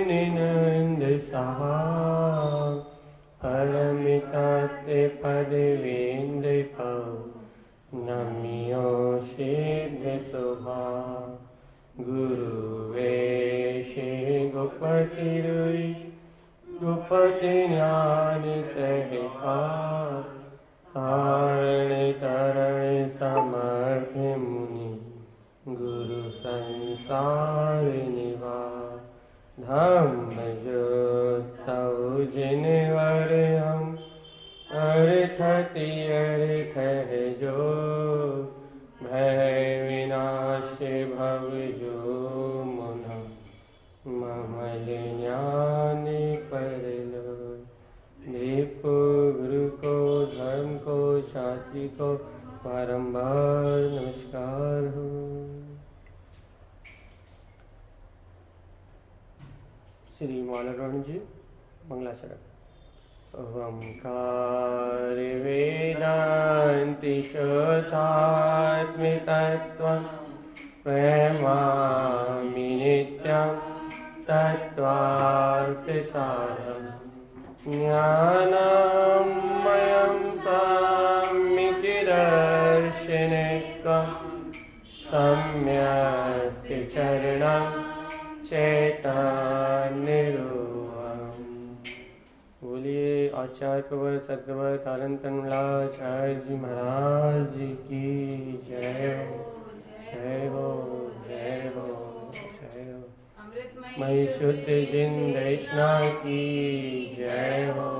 निनंद सहा परमिताते पदवेंद पौ नमियो सिद्ध सुभा गुरु वेशे गोपति रुई गोपति ज्ञान सहका तारण तरण समर्थ मुनि गुरु संसार निवा धम्म जो जिनवर हम अर्थति अर्थ है जो भय विनाश भव जो मुना ममल ज्ञान परलो दीप गुरु को धर्म को शास्त्री को बारंबार नमस्कार हो। श्री मालवण जी मंगलाचरण। ओंकार वेदांति शुद्धात्मिकत्वं प्रेमामि नित्यं तत्त्वार्थसारं ज्ञानमयं सम्यक्दर्शनैकं सम्यक् चरणं चैतन्यरूपम्। बोलिए आचार्य प्रवर सद्गुरु तारतनलाचार्य जी महाराज जी की जय हो जय हो जय हो जय हो। मई शुद्ध जिंदशना की जय हो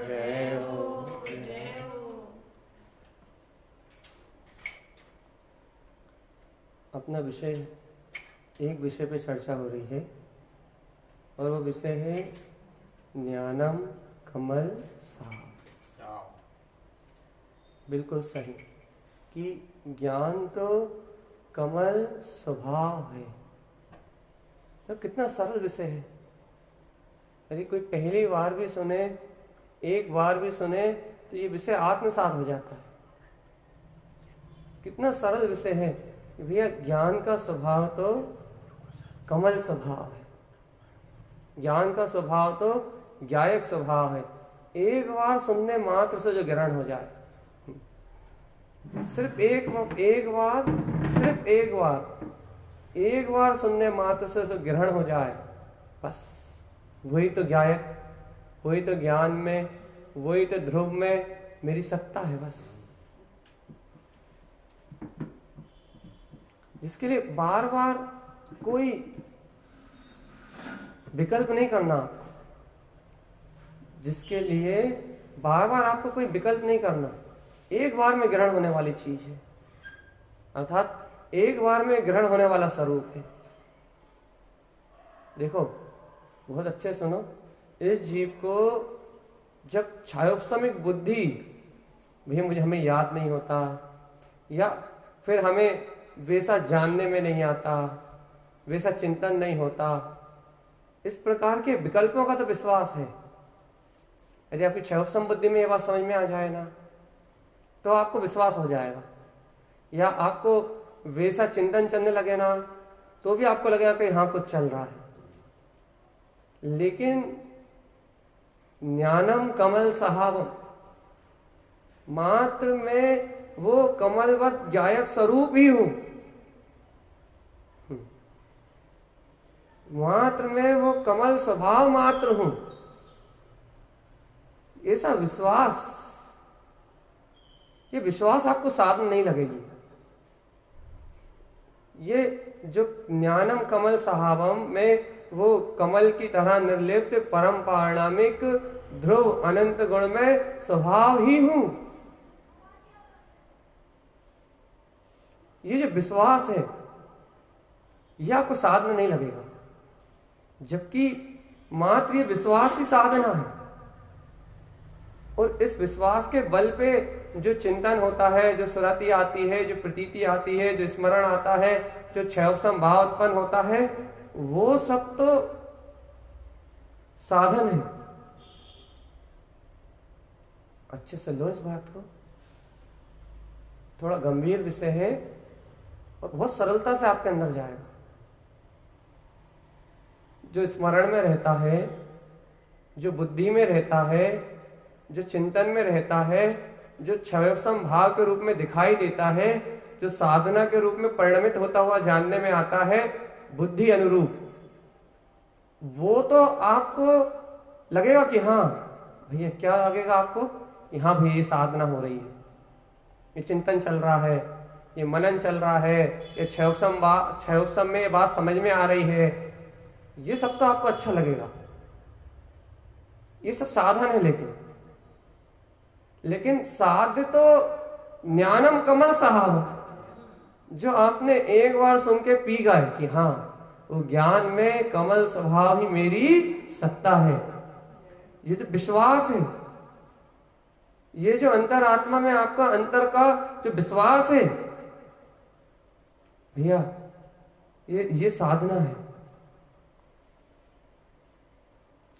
जय हो जय हो। अपना विषय एक विषय पे चर्चा हो रही है और वो विषय है ज्ञानम कमल साहब। बिल्कुल सही कि ज्ञान तो कमल स्वभाव है। तो कितना सरल विषय है। यदि कोई पहली बार भी सुने एक बार भी सुने तो ये विषय आत्मसात हो जाता है। कितना सरल विषय है। भैया ज्ञान का स्वभाव तो कमल स्वभाव है। ज्ञान का स्वभाव तो ज्ञायक स्वभाव है। एक बार सुनने मात्र से जो ग्रहण हो जाए, सिर्फ एक बार सुनने मात्र से जो ग्रहण हो जाए, बस वही तो ज्ञायक, वही तो ज्ञान में, वही तो ध्रुव में मेरी सत्ता है। बस जिसके लिए बार बार कोई विकल्प नहीं करना, जिसके लिए बार बार आपको कोई विकल्प नहीं करना, एक बार में ग्रहण होने वाली चीज है, अर्थात एक बार में ग्रहण होने वाला स्वरूप है। देखो बहुत अच्छे सुनो, इस जीव को जब छायोपशमिक बुद्धि भी हमें याद नहीं होता या फिर हमें वैसा जानने में नहीं आता, वैसा चिंतन नहीं होता, इस प्रकार के विकल्पों का तो विश्वास है। यदि आपकी क्षयोपशम बुद्धि में ये बात समझ में आ जाए ना तो आपको विश्वास हो जाएगा, या आपको वैसा चिंतन चलने लगे ना तो भी आपको लगेगा कि हाँ कुछ चल रहा है। लेकिन ज्ञानम कमल सहावम, मात्र में वो कमलवत ज्ञायक स्वरूप ही हूं, मात्र में वो कमल स्वभाव मात्र हूं, ऐसा विश्वास, ये विश्वास आपको साधन नहीं लगेगी। ये जो ज्ञानम कमल सहावम में वो कमल की तरह निर्लिप्त परम पारणामिक ध्रुव अनंत गुण में स्वभाव ही हूं, ये जो विश्वास है यह आपको साधना नहीं लगेगा। जबकि मात्र ये विश्वास ही साधना है, और इस विश्वास के बल पे जो चिंतन होता है, जो सुरति आती है, जो प्रतीति आती है, जो स्मरण आता है, जो क्षयोपशम भाव उत्पन्न होता है, वो सब तो साधन है। अच्छे से लो इस बात को, थोड़ा गंभीर विषय है और बहुत सरलता से आपके अंदर जाएगा। जो स्मरण में रहता है, जो बुद्धि में रहता है, जो चिंतन में रहता है, जो क्षयोपम भाव के रूप में दिखाई देता है, जो साधना के रूप में परिणमित होता हुआ जानने में आता है बुद्धि अनुरूप, वो तो आपको लगेगा कि हाँ भैया, क्या लगेगा आपको कि हाँ भैया ये साधना हो रही है, ये चिंतन चल रहा है, ये मनन चल रहा है, ये क्षयोपम में ये बात समझ में आ रही है, ये सब तो आपको अच्छा लगेगा। ये सब साधन है, लेकिन साध्य तो ज्ञानम कमल साहब, जो आपने एक बार सुन के पी गए कि हाँ वो ज्ञान में कमल स्वभाव ही मेरी सत्ता है, ये तो विश्वास है। ये जो अंतरात्मा में आपका अंतर का जो विश्वास है भैया, ये साधना है।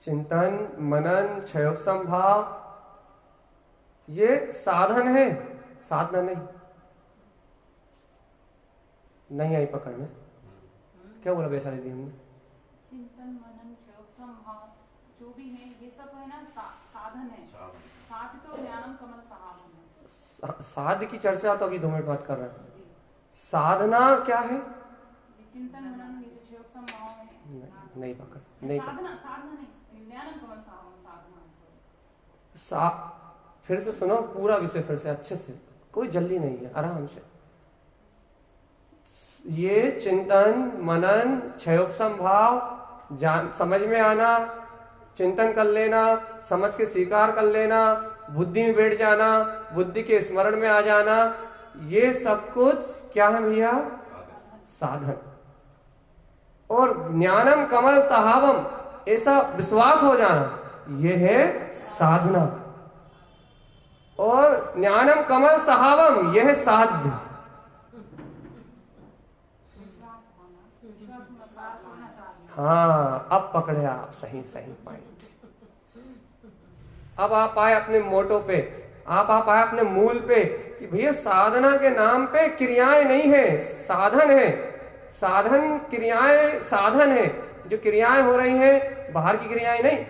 चिंतन मनन क्षयोपम भाव ये साधन है, साधना नहीं आई पकड़ में। क्या बोला वैशाली दी हमने? चिंतन मनन क्षयोपम भाव जो भी है ये सब है ना, साधन है। साध तो ज्ञानम कमल साहब है। साध की चर्चा तो अभी 2 मिनट बात कर रहे हैं। साधना क्या है? चिंतन मनन ये जो क्षयोपम भाव है, नहीं पकड़, नहीं साधना नहीं, ज्ञानम कमल साधना। फिर से सुनो पूरा विषय, फिर से अच्छे से, कोई जल्दी नहीं है, आराम से। ये चिंतन मनन क्षयोपम भाव समझ में आना, चिंतन कर लेना, समझ के स्वीकार कर लेना, बुद्धि में बैठ जाना, बुद्धि के स्मरण में आ जाना, ये सब कुछ क्या है भैया? साधन। और ज्ञानम कमल साहबम, ऐसा विश्वास हो जाना, ये है साधना। और ज्ञानम कमल साहबम, यह है साध्य। हाँ, अब पकड़े आप सही पॉइंट। अब आप आए अपने मोटो पे, आप आए अपने मूल पे कि भैया साधना के नाम पे क्रियाएं नहीं है, साधन है। साधन क्रियाएं, साधन है। जो क्रियाएं हो रही हैं बाहर की क्रियाएं नहीं,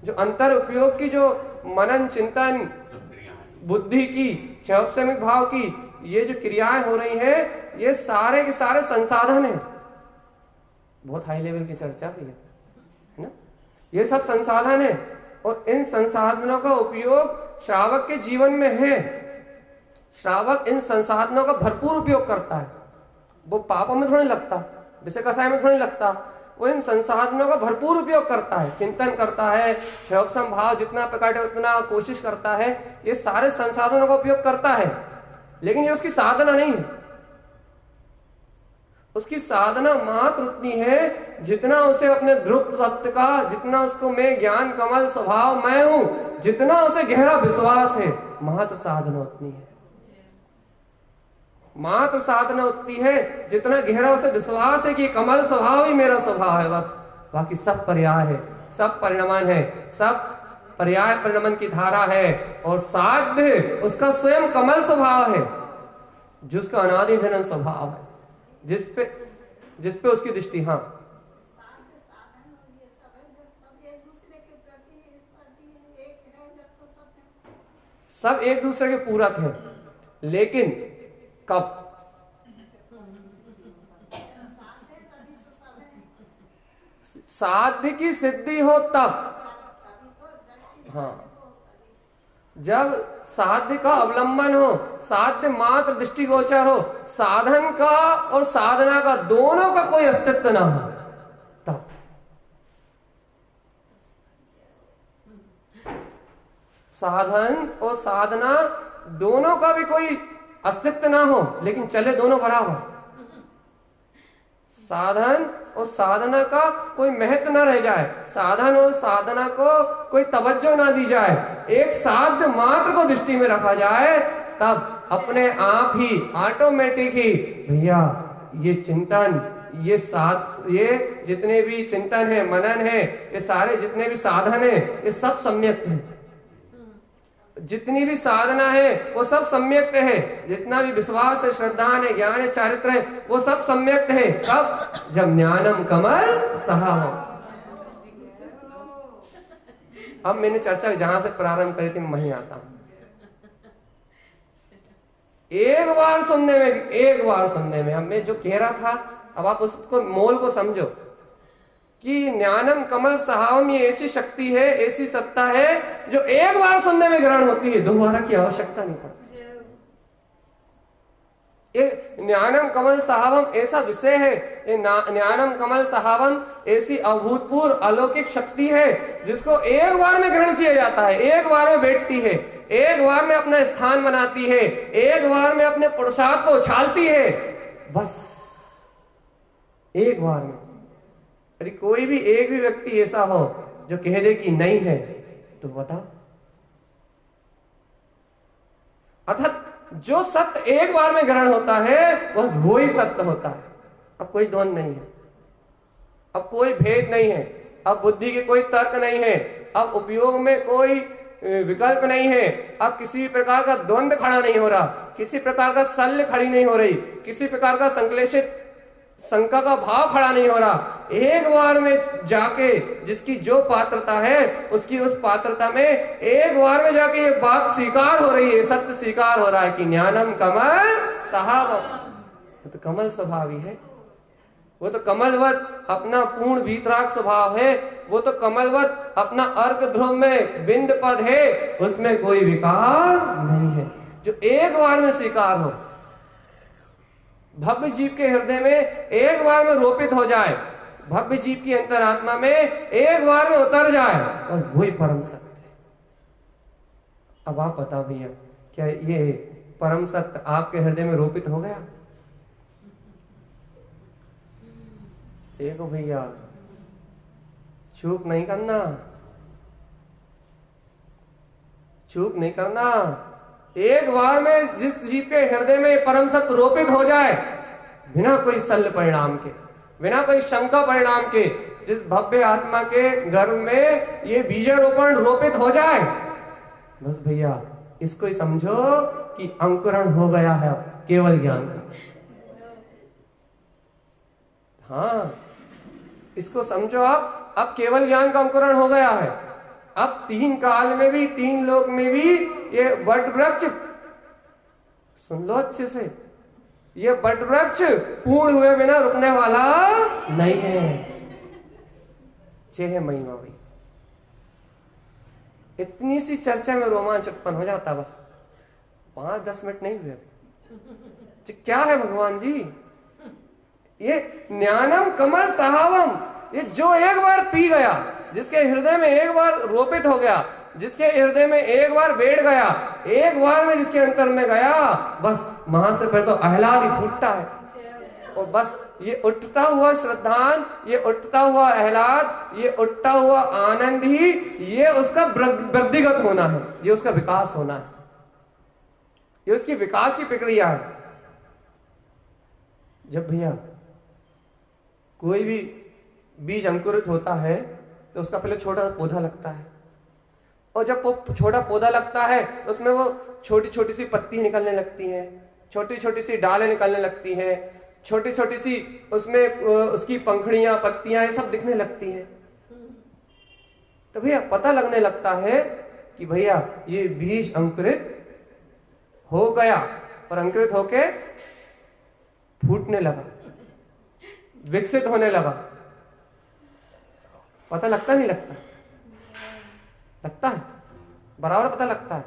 जो अंतर उपयोग की, जो मनन चिंतन बुद्धि की क्षयोपम भाव की ये जो क्रियाएं हो रही हैं, ये सारे के सारे संसाधन है। बहुत हाई लेवल की चर्चा भी है ना। ये सब संसाधन है और इन संसाधनों का उपयोग श्रावक के जीवन में है। श्रावक इन संसाधनों का भरपूर उपयोग करता है। वो पापों में थोड़ी लगता, विषय कसाय में थोड़ी लगता, वो इन संसाधनों का भरपूर उपयोग करता है, चिंतन करता है, क्षयोपम भाव जितना प्रकट है उतना कोशिश करता है, ये सारे संसाधनों का उपयोग करता है। लेकिन ये उसकी साधना नहीं है। उसकी साधना मात्र उतनी है जितना उसे अपने ध्रुव तत्व का, जितना उसको मैं ज्ञान कमल स्वभाव मैं हूं, जितना उसे गहरा विश्वास है, मात्र साधना उतनी है। मात्र साधना उतनी है जितना गहरा उसे विश्वास है कि कमल स्वभाव ही मेरा स्वभाव है, बस। बाकी सब पर्याय है, सब परिणमन है, सब पर्याय परिणमन की धारा है। और साध्य उसका स्वयं कमल स्वभाव है, जिसका अनादि धनन स्वभाव है, जिसपे उसकी दृष्टि। हाँ, सब एक दूसरे के पूरक हैं, लेकिन कब? साध्य की सिद्धि हो तब। हाँ, जब साध्य का अवलंबन हो, साध्य मात्र दृष्टिगोचर हो, साधन का और साधना का दोनों का कोई अस्तित्व ना हो, तब। साधन और साधना दोनों का भी कोई अस्तित्व ना हो, लेकिन चले दोनों बराबर। साधन और साधना का कोई महत्व न रह जाए, साधन और साधना को कोई तवज्जो ना दी जाए, एक साध्य मात्र को दृष्टि में रखा जाए, तब अपने आप ही ऑटोमेटिक ही भैया ये चिंतन, ये जितने भी चिंतन है, मनन है, ये सारे जितने भी साधन है, ये सब सम्यक है। जितनी भी साधना है वो सब सम्यक्त है, जितना भी विश्वास है, श्रद्धा है, ज्ञान है, चारित्र है, वो सब सम्यक्त है। कब? जब ज्ञानम कमल सहा हो। अब मैंने चर्चा जहां से प्रारंभ करी थी मैं वहीं आता हूं। एक बार सुनने में अब मैं जो कह रहा था, अब आप उसको मोल को समझो कि ज्ञानम कमल सहावम ये ऐसी शक्ति है, ऐसी सत्ता है जो एक बार सुनने में ग्रहण होती है, दोबारा की आवश्यकता नहीं पड़ती। ज्ञानम कमल सहावम ऐसा विषय है, ज्ञानम कमल सहावम ऐसी अभूतपूर्व अलौकिक शक्ति है जिसको एक बार में ग्रहण किया जाता है, एक बार में बैठती है, एक बार में अपना स्थान बनाती है, एक बार में अपने पुरुषार्थ को उछालती है, बस एक बार में। अरे कोई भी एक भी व्यक्ति ऐसा हो जो कह दे कि नहीं है तो बताओ। अर्थात जो सत्य एक बार में ग्रहण होता है बस वो ही सत्य होता है। अब कोई द्वंद नहीं है, अब कोई भेद नहीं है, अब बुद्धि के कोई तर्क नहीं है, अब उपयोग में कोई विकल्प नहीं है, अब किसी भी प्रकार का द्वंद खड़ा नहीं हो रहा, किसी प्रकार का शल्य खड़ी नहीं हो रही, किसी प्रकार का संश्लेषित शंका का भाव खड़ा नहीं हो रहा। एक बार में जाके जिसकी जो पात्रता है उसकी उस पात्रता में एक बार में जाके ये बात स्वीकार हो रही है, सत्य स्वीकार हो रहा है कि ज्ञानम कमल सहावम। तो कमल स्वभावी है, वो तो कमलवत अपना पूर्ण वीतराग स्वभाव है, वो तो कमलवत अपना अर्क ध्रुव में बिंद पद है, उसमें कोई विकार नहीं है, जो एक बार में स्वीकार हो। भव्य जीव के हृदय में एक बार में रोपित हो जाए, भव्य जीव की अंतरात्मा में एक बार में उतर जाए, बस वही परम सत्य है। अब आप बताओ भैया, क्या ये परम सत्य आपके हृदय में रोपित हो गया? देखो भैया, चूक नहीं करना, चूक नहीं करना। एक बार में जिस जीव के हृदय में परम सत्य रोपित हो जाए, बिना कोई शल्य परिणाम के, बिना कोई शंका परिणाम के, जिस भव्य आत्मा के गर्भ में ये बीजारोपण रोपित हो जाए, बस भैया इसको ही समझो कि अंकुरण हो गया है केवल ज्ञान का। हाँ, इसको समझो आप, अब केवल ज्ञान का अंकुरण हो गया है। अब तीन काल में भी, तीन लोक में भी ये वट वृक्ष, सुन लो अच्छे से, ये वट वृक्ष पूर्ण हुए बिना रुकने वाला नहीं है। जय महिमा भाई, इतनी सी चर्चा में रोमांच उत्पन्न हो जाता, बस 5-10 मिनट नहीं हुए। क्या है भगवान जी ये ज्ञानम कमल सहावम, ये जो एक बार पी गया, जिसके हृदय में एक बार रोपित हो गया, जिसके हृदय में एक बार बैठ गया, एक बार में जिसके अंतर में गया, बस वहां से फिर तो आह्लाद ही फूटता है। और बस ये उठता हुआ श्रद्धान, ये उठता हुआ आह्लाद, ये उठता हुआ आनंद ही, ये उसका वृद्धिगत होना है, ये उसका विकास होना है, ये उसकी विकास की प्रक्रिया है। जब भैया कोई भी बीज अंकुरित होता है तो उसका पहले छोटा पौधा लगता है, और जब वो छोटा पौधा लगता है तो उसमें वो छोटी छोटी सी पत्ती निकलने लगती हैं, छोटी छोटी सी डालें निकलने लगती हैं, छोटी छोटी सी उसमें उसकी पंखड़ियां, पत्तियां, ये सब दिखने लगती हैं। तो भैया पता लगने लगता है कि भैया ये बीज अंकुरित हो गया, और अंकुरित होके फूटने लगा, विकसित होने लगा। पता लगता नहीं लगता? लगता है, बराबर पता लगता है।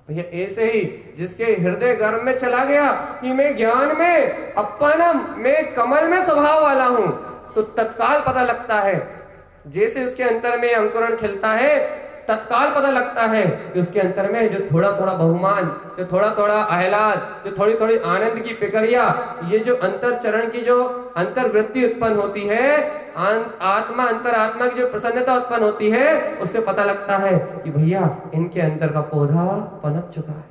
भैया ऐसे ही जिसके हृदय गर्भ में चला गया कि मैं ज्ञान में अपनम, मैं कमल में स्वभाव वाला हूं, तो तत्काल पता लगता है। जैसे उसके अंतर में अंकुरण खिलता है, तत्काल पता लगता है कि उसके अंतर में जो थोड़ा थोड़ा बहुमान, जो थोड़ा थोड़ा आह्लाद, जो थोड़ी थोड़ी आनंद की प्रक्रिया, ये जो अंतर चरण की जो अंतर्वृत्ति उत्पन्न होती है, आत्मा अंतरात्मा की जो प्रसन्नता उत्पन्न होती है, उससे पता लगता है कि भैया इनके अंदर का पौधा पनप चुका है,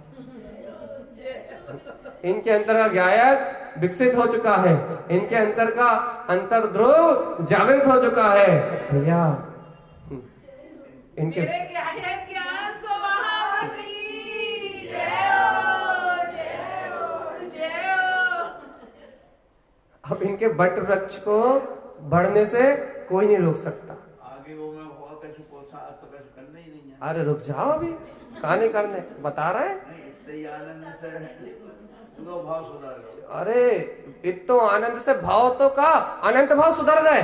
इनके अंदर का गायक विकसित हो चुका है, इनके अंदर का अंतर्ध्रुव जागृत हो चुका है। भैया इनके क्या है ज्ञान स्वभाव की अब इनके बट वृक्ष को बढ़ने से कोई नहीं रोक सकता। आगे वो मैं और कैसे प्रोत्साहन तो कैसे करना ही नहीं है। अरे रुक जाओ, अभी कहानी करने बता रहे हैं। नहीं, इतने ही आनंद से दो भाव सुधार गए। अरे इतो आनंद से भाव तो का अनंत भाव सुधर गए,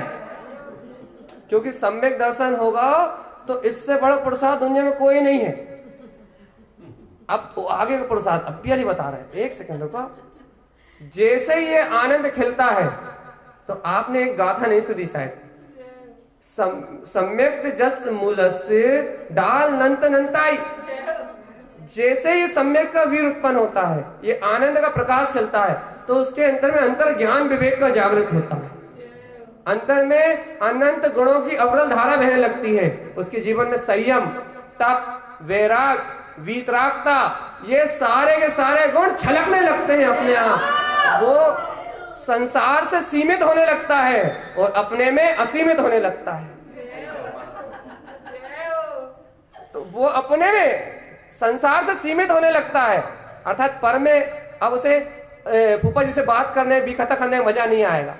क्योंकि सम्यक दर्शन होगा तो इससे बड़ा प्रसाद दुनिया में कोई नहीं है। अब आगे का प्रसाद अब भी बता रहे हैं, एक सेकंड रुको। जैसे ही ये आनंद खिलता है तो आपने एक गाथा नहीं सुनी शायद, सम्यक जस मूलस्य डाल नंत नंताई। जैसे ही सम्यक का वीर उत्पन्न होता है, ये आनंद का प्रकाश खिलता है, तो उसके अंतर में अंतर ज्ञान विवेक का जागृत होता है। अंतर में अनंत गुणों की अविरल धारा बहने लगती है। उसके जीवन में संयम, तप, वैराग, वीतरागता, ये सारे के सारे गुण छलकने लगते हैं अपने आप। वो संसार से सीमित होने लगता है और अपने में असीमित होने लगता है। तो वो अपने में संसार से सीमित होने लगता है, अर्थात पर में अब उसे फूफा जी से बात करने, बिकथा करने में मजा नहीं आएगा।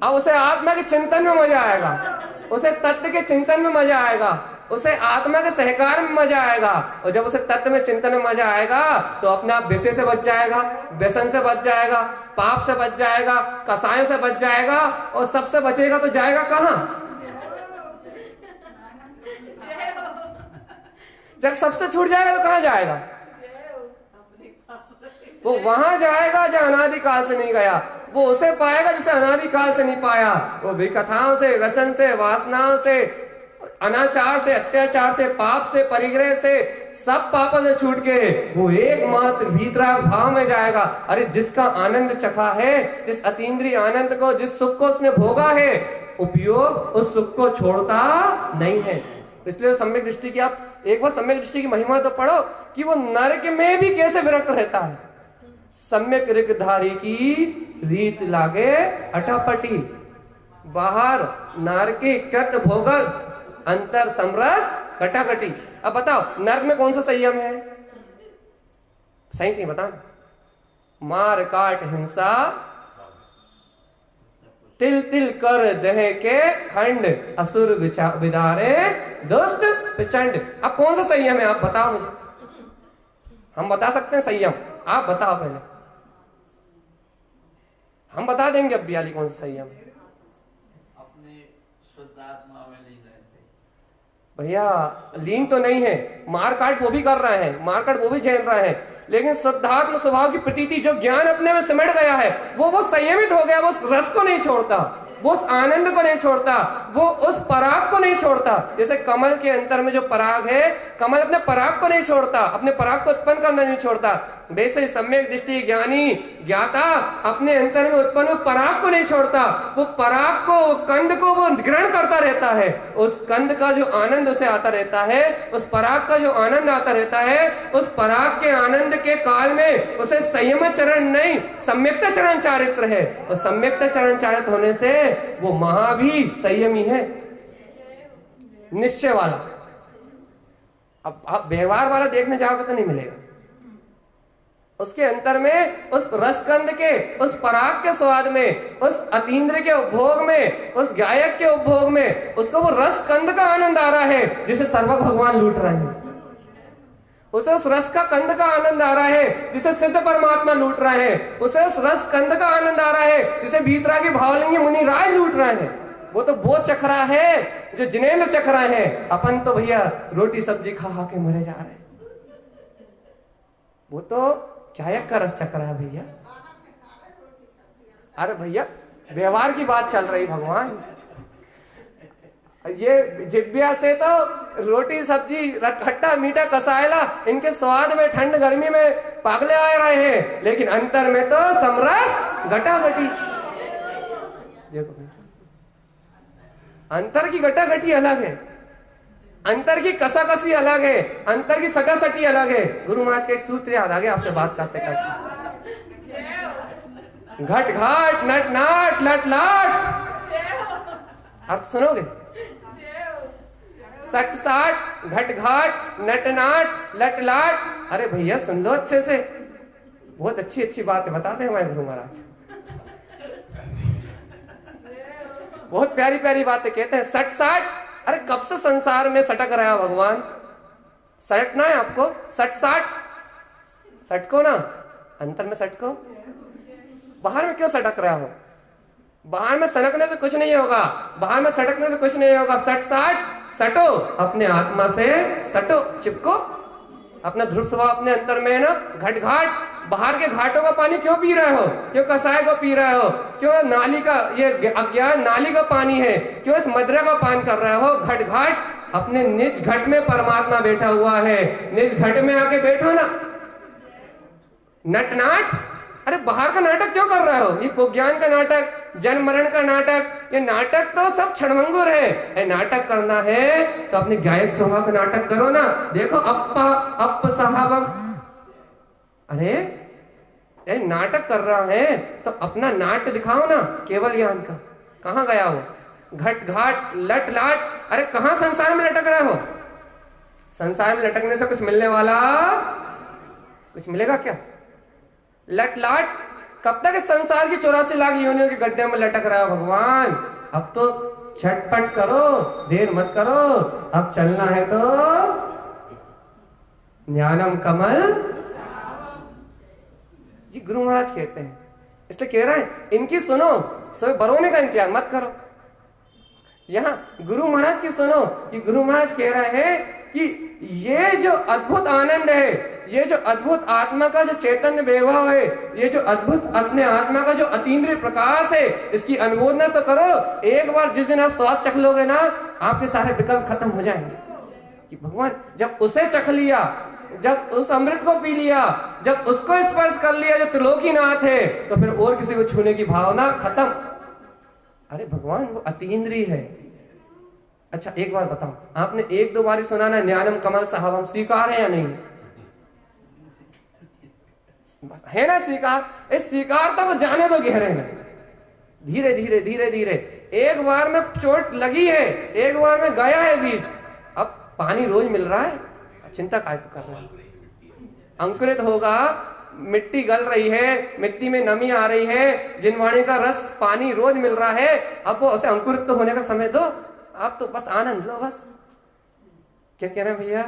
अब उसे आत्मा के चिंतन में मजा आएगा, उसे तत्व के चिंतन में मजा आएगा, उसे आत्मा के सहकार में मजा आएगा। और जब उसे तत्व में चिंतन में मजा आएगा तो अपने आप विषय से बच जाएगा, व्यसन से बच जाएगा, पाप से बच जाएगा, कसायों से बच जाएगा, और सबसे बचेगा तो जाएगा कहाँ? जब सबसे छूट जाएगा तो कहाँ जाएगा? वो वहां जाएगा जहाँ अनादिकाल से नहीं गया। वो उसे पाएगा जिसे अनादिकाल से नहीं पाया। वो विकथाओं से, व्यसन से, वासनाओं से, अनाचार से, अत्याचार से, पाप से, परिग्रह से, सब पापों से छूट के वो एकमात्र वीतराग भाव में जाएगा। अरे जिसका आनंद चखा है, जिस अतीन्द्रिय आनंद को, जिस सुख को उसने भोगा है, उपयोग उस सुख को छोड़ता नहीं है। इसलिए सम्यक दृष्टि की आप एक बार सम्यक दृष्टि की महिमा तो पढ़ो कि वो नरक में भी कैसे विरक्त रहता है। सम्यक ऋगधारी की रीत लागे अटापटी, बाहर नारकी कृत भोगत, अंतर समरस कटाकटी। अब बताओ नर्क में कौन सा संयम है? सही सही बता। मार काट हिंसा, तिल तिल कर दह के खंड, असुर विदारे दुष्ट प्रचंड। अब कौन सा संयम है? आप बताओ मुझे। हम बता सकते हैं संयम, आप बताओ पहले। हम बता देंगे अब बियाली कौन सा संयम है। अपने शुद्ध आत्मा में लीन रहते। भैया लीन तो नहीं है, मार काट वो भी कर रहे हैं, मार काट वो भी झेल रहे हैं, लेकिन शुद्धात्म स्वभाव की प्रतीति जो ज्ञान अपने में सिमट गया है, वो संयमित हो गया। वो उस रस को नहीं छोड़ता, वो उस आनंद को नहीं छोड़ता, वो उस पराग को नहीं छोड़ता। जैसे कमल के अंतर में जो पराग है, कमल अपने पराग को नहीं छोड़ता, अपने पराग को उत्पन्न करना नहीं छोड़ता। वैसे सम्यक दृष्टि ज्ञानी ज्ञाता अपने अंतर में उत्पन्न पराग को नहीं छोड़ता। वो पराग को, कंद को वो ग्रहण करता रहता है। उस कंद का जो आनंद उसे आता रहता है, उस पराग का जो आनंद आता रहता है, उस पराग के आनंद के काल में उसे संयम चरण नहीं, सम्यक्ता चरण चारित्र है। और सम्यक्ता चरण चारित्र होने से वो महा भी संयमी है, निश्चय वाला। अब आप व्यवहार वाला देखने जाओगे तो नहीं मिलेगा। उसके अंतर में, उस रसकंद के, उस पराग के स्वाद में, उस अतीन्द्र के उपभोग में, उस गायक के उपभोग में, उसको वो रसकंद का आनंद आ रहा है जिसे सर्वक भगवान लूट रहे हैं। उसे उस रस का कंद का आनंद आ रहा है जिसे सिद्ध परमात्मा लूट रहे हैं। उसे उस रस कंद का आनंद आ रहा है जिसे भीतरागी भावलिंगी मुनि राज लूट रहे हैं। वो तो वो चख रहा है जो जिनेंद्र चख रहे हैं। अपन तो भैया रोटी सब्जी खा खा के मरे जा रहे हैं। वो तो क्या का रस चख रहा है भैया। अरे भैया व्यवहार की बात चल रही भगवान। ये जिब्बिया से तो रोटी सब्जी खट्टा मीठा कसायला इनके स्वाद में ठंड गर्मी में पागले आ रहे हैं, लेकिन अंतर में तो समरस गटागटी। देखो अंतर की गटागटी अलग है, अंतर की कसाकसी अलग है, अंतर की सटासटी अलग है। गुरु महाराज का एक सूत्र याद आ गया आपसे बात करते करते। घट घाट नट नाट लट लाट। अर्थ सुनोगे? सट साट घट घाट नट नाट लट लाट। अरे भैया सुन लो अच्छे से, बहुत अच्छी अच्छी बात है बताते हैं हमारे गुरु महाराज। बहुत प्यारी प्यारी बातें कहते हैं। सट साट, अरे कब से संसार में सटक रहा है भगवान? सटना है आपको, सट साट, सटको ना, अंतर में सटको। बाहर में क्यों सटक रहा हो? बाहर में सनकने से कुछ नहीं होगा, बाहर में सटकने से कुछ नहीं होगा। सट साट, सटो, अपने आत्मा से सटो, चिपको, अपना ध्रुव स्वभाव अपने अंतर में है ना। घट घाट, बाहर के घाटों का पानी क्यों पी रहे हो? क्यों कसाय को पी रहे हो? क्यों नाली का, ये अज्ञान नाली का पानी है, क्यों इस मदिरा का पान कर रहे हो? घट घाट, अपने निज घट में परमात्मा बैठा हुआ है, निज घट में आके बैठो ना। नट नाट, अरे बाहर का नाटक क्यों कर रहे हो? ये कुज्ञान का नाटक, जन्म मरण का नाटक, ये नाटक तो सब क्षणभंगुर है। नाटक करना है तो अपने गायक स्वभाव का नाटक करो ना। देखो अप्पा अप साहबम, अरे नाटक कर रहा है तो अपना नाट्य दिखाओ ना, केवल ज्ञान का। कहाँ गया वो? घट घाट, लट लाट, अरे कहाँ संसार में लटक रहे हो? संसार में लटकने से कुछ मिलने वाला, कुछ मिलेगा क्या? लट लाट, कब तक इस संसार की 84 लाख योनियों के गड्ढे में लटक रहा है भगवान? अब तो झटपट करो, देर मत करो, अब चलना है तो ज्ञानम कमल। ये गुरु महाराज कहते हैं, इसलिए कह रहा है इनकी सुनो, सब बरोने का इंतजार मत करो। यहाँ गुरु महाराज की सुनो कि गुरु महाराज कह रहे हैं कि ये जो अद्भुत आनंद है, ये जो अद्भुत आत्मा का जो चैतन्य वैभव है, ये जो अद्भुत अपने आत्मा का जो अतीन्द्रिय प्रकाश है, इसकी अनुमोदना तो करो। एक बार जिस दिन आप स्वाद चख लोगे ना, आपके सारे विकल्प खत्म हो जाएंगे कि भगवान जब उसे चख लिया, जब उस अमृत को पी लिया, जब उसको स्पर्श कर लिया जो त्रिलोकीनाथ है, तो फिर और किसी को छूने की भावना खत्म। अरे भगवान वो अतीन्द्रिय है। अच्छा एक बार बताओ, आपने एक दो बार सुना ना ज्ञानम कमल साहब, स्वीकार है या नहीं है? ना स्वीकार। इस स्वीकारता को जाने दो गहरे में, धीरे धीरे धीरे धीरे। एक बार में चोट लगी है, एक बार में गया है बीज, अब पानी रोज मिल रहा है, चिंता काय कर रहे हैं? अंकुरित होगा, मिट्टी गल रही है, मिट्टी में नमी आ रही है, जिनवाणी का रस पानी रोज मिल रहा है, अब वो उसे अंकुरित तो होने का समय दो। आप तो बस आनंद लो बस। क्या कह रहे हैं भैया?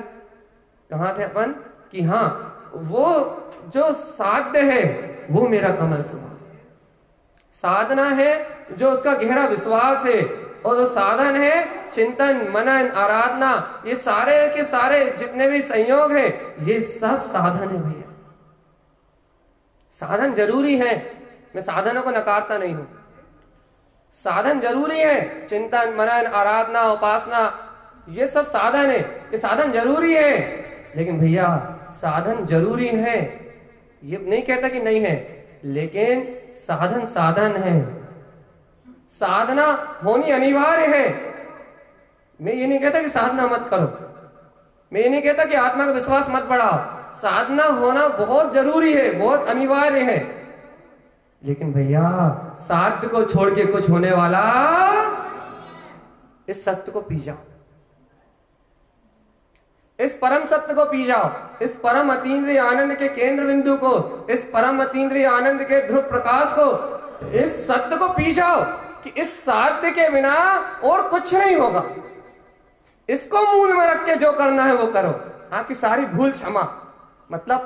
कहाँ थे अपन? कि हाँ वो जो साध्य है वो मेरा कमल स्वभाव, साधना है जो उसका गहरा विश्वास है, और जो साधन है चिंतन मनन आराधना, ये सारे के सारे जितने भी संयोग है ये सब साधन है भैया। साधन जरूरी है, मैं साधनों को नकारता नहीं हूं, साधन जरूरी है। चिंतन मनन आराधना उपासना ये सब साधन है, ये साधन जरूरी है। लेकिन भैया साधन जरूरी है, ये नहीं कहता कि नहीं है, लेकिन साधन साधन है, साधना होनी अनिवार्य है। मैं ये नहीं कहता कि साधना मत करो, मैं ये नहीं कहता कि आत्मा का विश्वास मत बढ़ाओ, साधना होना बहुत जरूरी है, बहुत अनिवार्य है। लेकिन भैया साध्य को छोड़ के कुछ होने वाला, इस सत्य को पी जाओ, इस परम सत्य को पी जाओ, इस परम अतीन्द्रिय आनंद के केंद्र बिंदु को, इस परम अतीन्द्रिय आनंद के ध्रुव प्रकाश को, इस सत्य को पी जाओ कि इस साध्य के बिना और कुछ नहीं होगा। इसको मूल में रख के जो करना है वो करो, आपकी सारी भूल क्षमा। मतलब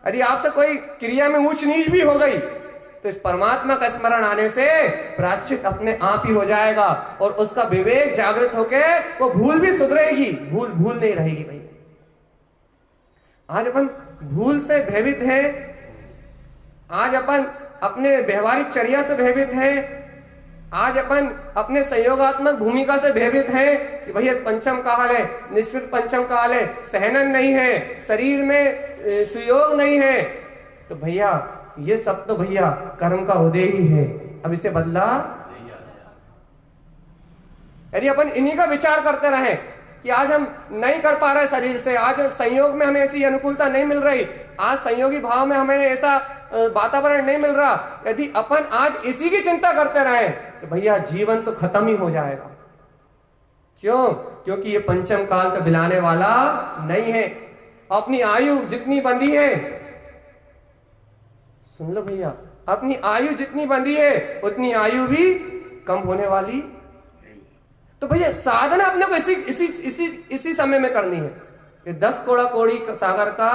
यदि आपसे कोई क्रिया में ऊंच नीच भी हो गई तो इस परमात्मा का स्मरण आने से प्रायश्चित अपने आप ही हो जाएगा, और उसका विवेक जागृत होके वो भूल भी सुधरेगी, भूल भूल नहीं रहेगी भैया। आज अपन भूल से भयभीत है, आज अपन अपने व्यवहारिक चर्या से भयभीत है, आज अपन अपने संयोगात्मक भूमिका से भयभीत है कि भैया पंचम काल है, निश्चित पंचम काल है, सहनन नहीं है, शरीर में सुयोग नहीं है। तो भैया ये सब तो भैया कर्म का उदय ही है, अब इसे बदला। यदि अपन इन्हीं का विचार करते रहे कि आज हम नहीं कर पा रहे शरीर से, आज संयोग में हमें ऐसी अनुकूलता नहीं मिल रही, आज संयोगी भाव में हमें ऐसा वातावरण नहीं मिल रहा, यदि अपन आज इसी की चिंता करते रहे तो भैया जीवन तो खत्म ही हो जाएगा। क्यों? क्योंकि ये पंचम काल तो बिलाने वाला नहीं है। अपनी आयु जितनी बंधी है, सुन लो भैया, अपनी आयु जितनी बंधी है उतनी आयु भी कम होने वाली तो भैया साधना अपने को इसी इसी इसी इसी समय में करनी है। ये 10 कोड़ा कोड़ी सागर का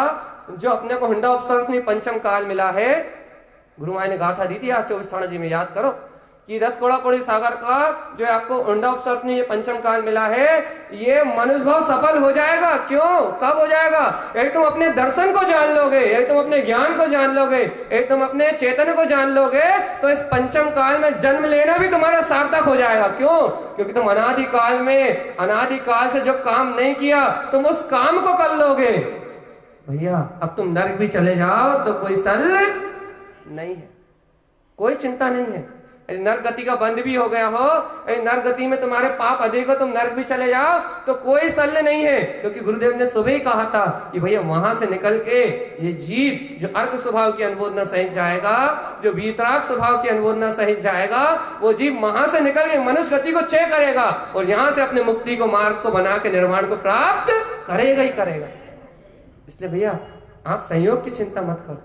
जो अपने को हुंडा उपसर्ग पंचम काल मिला है, गुरु माई ने गाथा दी थी आज 24 थाना जी में, याद करो कि 10 कोड़ा कोड़ी सागर का जो आपको हुंडा उपसर्ग ये पंचम काल मिला है, ये मनुष्य भाव सफल हो जाएगा। क्यों, कब हो जाएगा? एक तुम अपने दर्शन को जान लोगे, एक तुम अपने ज्ञान को जान लोगे, एक तुम अपने चेतन को जान लोगे, तो इस पंचम काल में जन्म लेना भी तुम्हारा सार्थक हो जाएगा। क्यों? क्योंकि तुम अनादिकाल में, अनादिकाल से जो काम नहीं किया तुम उस काम को कर लोगे। भैया अब तुम नरक भी चले जाओ तो कोई सल नहीं है, कोई चिंता नहीं है। नरक गति का बंद भी हो गया हो, नरक गति में तुम्हारे पाप अधिक हो, तुम नरक भी चले जाओ तो कोई शल्य नहीं है। क्योंकि गुरुदेव ने सुबह ही कहा था कि भैया वहां से निकल के ये जीव जो अर्थ स्वभाव की अनुमोदना सहित जाएगा, जो वीतराग स्वभाव की अनुमोदना सहित जाएगा, वो जीव वहां से निकल के मनुष्य गति को चय करेगा और यहाँ से अपने मुक्ति को, मार्ग को बना के निर्वाण को प्राप्त करेगा ही करेगा। इसलिए भैया आप संयोग की चिंता मत करो,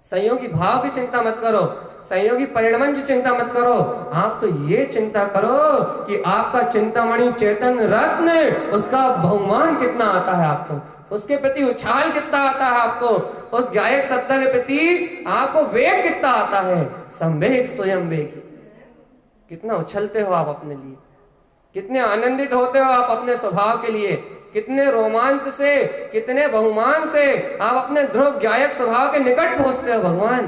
संयोगी भाव की चिंता मत करो, संयोगी परिणमन की चिंता मत करो। आप तो ये चिंता करो कि आपका चिंतामणि चेतन रत्न, उसका बहुमान कितना आता है आपको, उसके प्रति उछाल कितना आता है आपको, उस गायक सत्ता के प्रति आपको वेग कितना आता है, संवेग स्वयं वेग। कितना उछलते हो आप अपने लिए, कितने आनंदित होते हो आप अपने स्वभाव के लिए, कितने रोमांच से, कितने बहुमान से आप अपने ध्रुव गायक स्वभाव के निकट पहुंचते हो भगवान।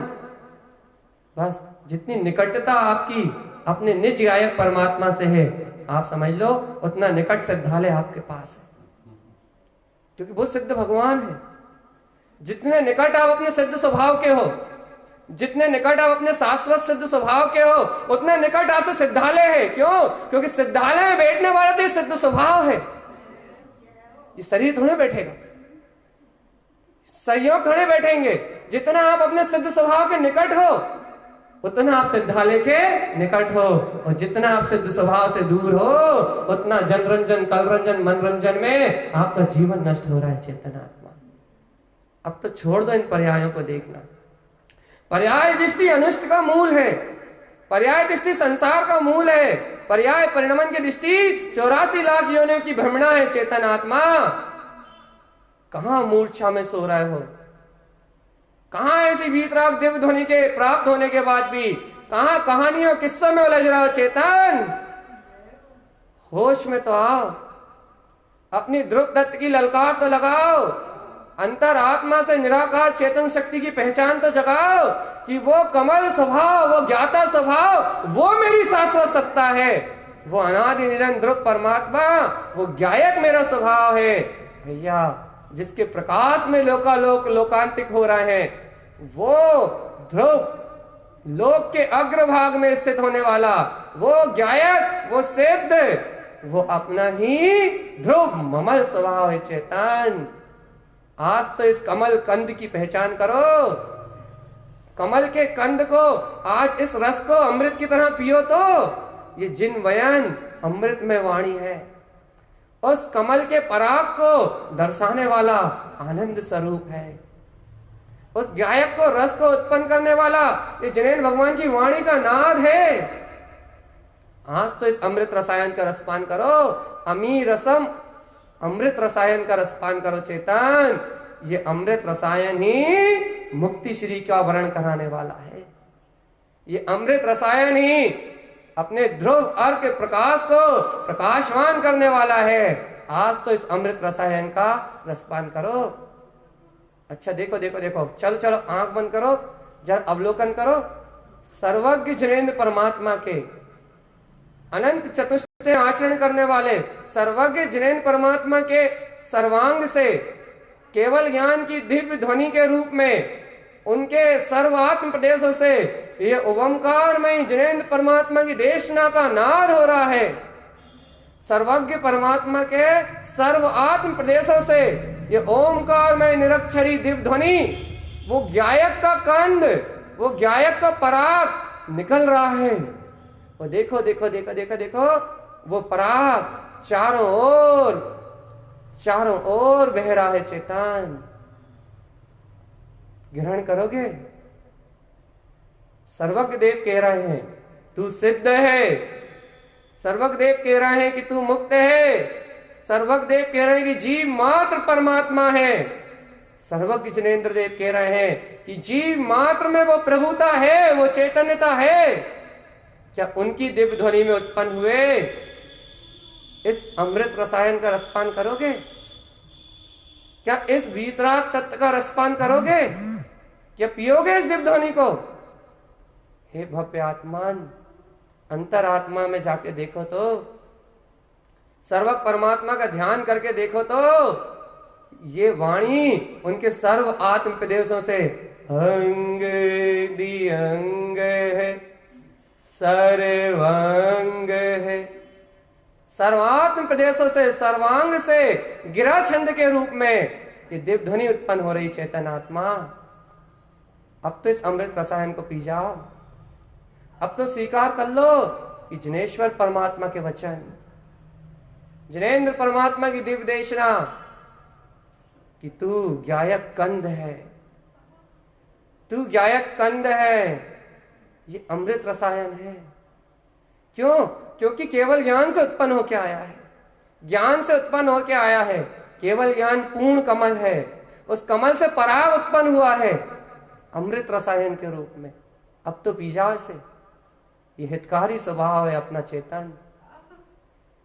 बस जितनी निकटता आपकी अपने निज गायक परमात्मा से है, आप समझ लो उतना निकट सिद्धालय आपके पास है, क्योंकि वो सिद्ध भगवान है। जितने निकट आप अपने सिद्ध स्वभाव के हो, जितने निकट आप अपने शाश्वत सिद्ध स्वभाव के हो, उतने निकट आपसे सिद्धालय है। क्यों? क्योंकि सिद्धालय में बैठने वाला तो सिद्ध स्वभाव है, ये शरीर थोड़े बैठेगा, संयोग थोड़े बैठेंगे। जितना आप अपने सिद्ध स्वभाव के निकट हो उतना आप सिद्धालय के निकट हो, और जितना आप सिद्ध स्वभाव से दूर हो उतना जनरंजन, कलरंजन, मनरंजन में आपका जीवन नष्ट हो रहा है चेतनात्मा। अब तो छोड़ दो इन पर्यायों को देखना। पर्याय दृष्टि अनिष्ट का मूल है, पर्याय दृष्टि संसार का मूल है, पर्याय परिणमन की दृष्टि 84 लाख योनियों की भ्रमणा है चेतन आत्मा। कहां मूर्छा में सो रहे हो, कहां ऐसी वीतराग दिव्य ध्वनि के प्राप्त होने के बाद भी कहां कहानियों किस्सों में उलझ रहा हो चेतन। होश में तो आओ, अपनी ध्रुव दत्त की ललकार तो लगाओ, अंतर आत्मा से निराकार चेतन शक्ति की पहचान तो जगाओ कि वो कमल स्वभाव, वो ज्ञाता स्वभाव, वो मेरी शाश्वत सत्ता है, वो अनादि निरंतर ध्रुव परमात्मा, वो ज्ञायक मेरा स्वभाव है। भैया जिसके प्रकाश में लोकालोक लोकांतिक हो रहे हैं, वो ध्रुव लोक के अग्रभाग में स्थित होने वाला, वो ज्ञायक, वो सिद्ध, वो अपना ही ध्रुव ममल स्वभाव है चेतन। आज तो इस कमल कंद की पहचान करो, कमल के कंद को, आज इस रस को अमृत की तरह पियो तो ये जिन वयन अमृत में वाणी है, उस कमल के पराग को दर्शाने वाला आनंद स्वरूप है, उस गायक को रस को उत्पन्न करने वाला ये जिनेन भगवान की वाणी का नाद है। आज तो इस अमृत रसायन का रसपान करो, अमी रसम अमृत रसायन का रसपान करो चेतन। ये अमृत रसायन ही मुक्ति श्री का वर्ण कराने वाला है, ये अमृत रसायन ही अपने ध्रुव अर्क प्रकाश को प्रकाशवान करने वाला है। आज तो इस अमृत रसायन का रसपान करो। अच्छा देखो देखो देखो, चलो चलो आंख बंद करो, जरा अवलोकन करो सर्वज्ञ जिनेन्द्र परमात्मा के अनंत चतुष्ट आचरण करने वाले सर्वज्ञ जिनेन्द्र परमात्मा के सर्वांग से केवल ज्ञान की दिव्य ध्वनि के रूप में उनके सर्वात्म प्रदेशों से ये ओंकारमय जिनेन्द्र परमात्मा की देशना का नाद हो रहा है। सर्वज्ञ परमात्मा के सर्व आत्म प्रदेशों से ये ओंकारमय निरक्षरी दिव्य ध्वनि, वो गायक का कंद, वो गायक का पराग निकल रहा है। वो देखो देखो देखो देखो देखो, वो पराग चारों ओर बह रहा है चेतन। ग्रहण करोगे? सर्वज्ञ देव कह रहे हैं तू सिद्ध है, सर्वज्ञ देव कह रहे हैं कि तू मुक्त है। सर्वज्ञ देव कह रहे हैं कि जीव मात्र परमात्मा है। सर्वज्ञ जिनेंद्र देव कह रहे हैं कि जीव मात्र में वो प्रभुता है, वो चैतन्यता है। क्या उनकी दिव्य ध्वनि में उत्पन्न हुए इस अमृत रसायन का रसपान करोगे? क्या इस वीतराग तत्व का रसपान करोगे? क्या पियोगे इस दिव्य ध्वनि को? हे भव्य आत्मान, अंतरात्मा में जाके देखो तो, सर्व परमात्मा का ध्यान करके देखो तो, ये वाणी उनके सर्व आत्म प्रदेशों से अंग दियंग है, सर्वांग है, सर्वात्म प्रदेशों से, सर्वांग से गिरा छंद के रूप में ये दिव्य ध्वनि उत्पन्न हो रही। चेतन आत्मा, अब तो इस अमृत रसायन को पी जाओ। अब तो स्वीकार कर लो कि जिनेश्वर परमात्मा के वचन, जिनेंद्र परमात्मा की दिव्य देशना कि तू ज्ञायक कंद है, तू ज्ञायक कंद है। ये अमृत रसायन है। क्यों? क्योंकि केवल ज्ञान से उत्पन्न होकर आया है। ज्ञान से उत्पन्न होकर आया है। केवल ज्ञान पूर्ण कमल है। उस कमल से पराग उत्पन्न हुआ है अमृत रसायन के रूप में। अब तो पी जाओ इसे। ये हितकारी स्वभाव है अपना चेतन।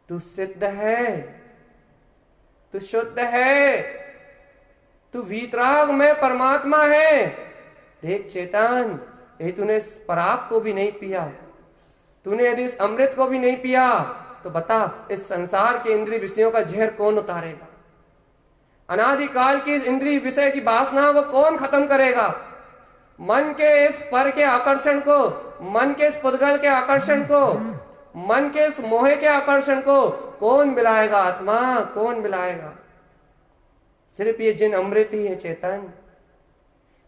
तू सिद्ध है, तू शुद्ध है, तू वीतराग में परमात्मा है। देख चेतन, यदि तूने इस पराग को भी नहीं पिया, तूने यदि इस अमृत को भी नहीं पिया, तो बता इस संसार के इंद्रिय विषयों का जहर कौन उतारेगा? अनादिकाल की इस इंद्रिय विषय की वासना वो कौन खत्म करेगा? मन के इस पर के आकर्षण को, मन के इस पुद्गल के आकर्षण को, मन के इस मोह के आकर्षण को कौन मिलाएगा? आत्मा कौन मिलाएगा? सिर्फ ये जिन अमृत ही है चेतन।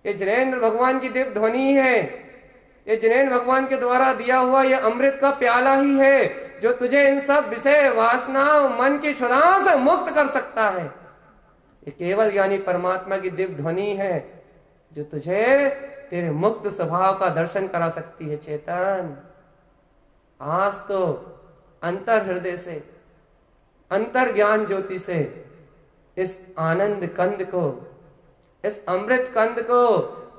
ये जिनेंद्र भगवान की दिव्य ध्वनि है। ये जिनेंद्र भगवान के द्वारा दिया हुआ ये अमृत का प्याला ही है जो तुझे इन सब विषय वासनाओं मन की क्षुधाओं से मुक्त कर सकता है। ये केवल यानी परमात्मा की दिव्य ध्वनि है जो तुझे तेरे मुक्त स्वभाव का दर्शन करा सकती है चेतन। आज तो अंतर हृदय से, अंतर ज्ञान ज्योति से इस आनंद कंद को, इस अमृत कंद को,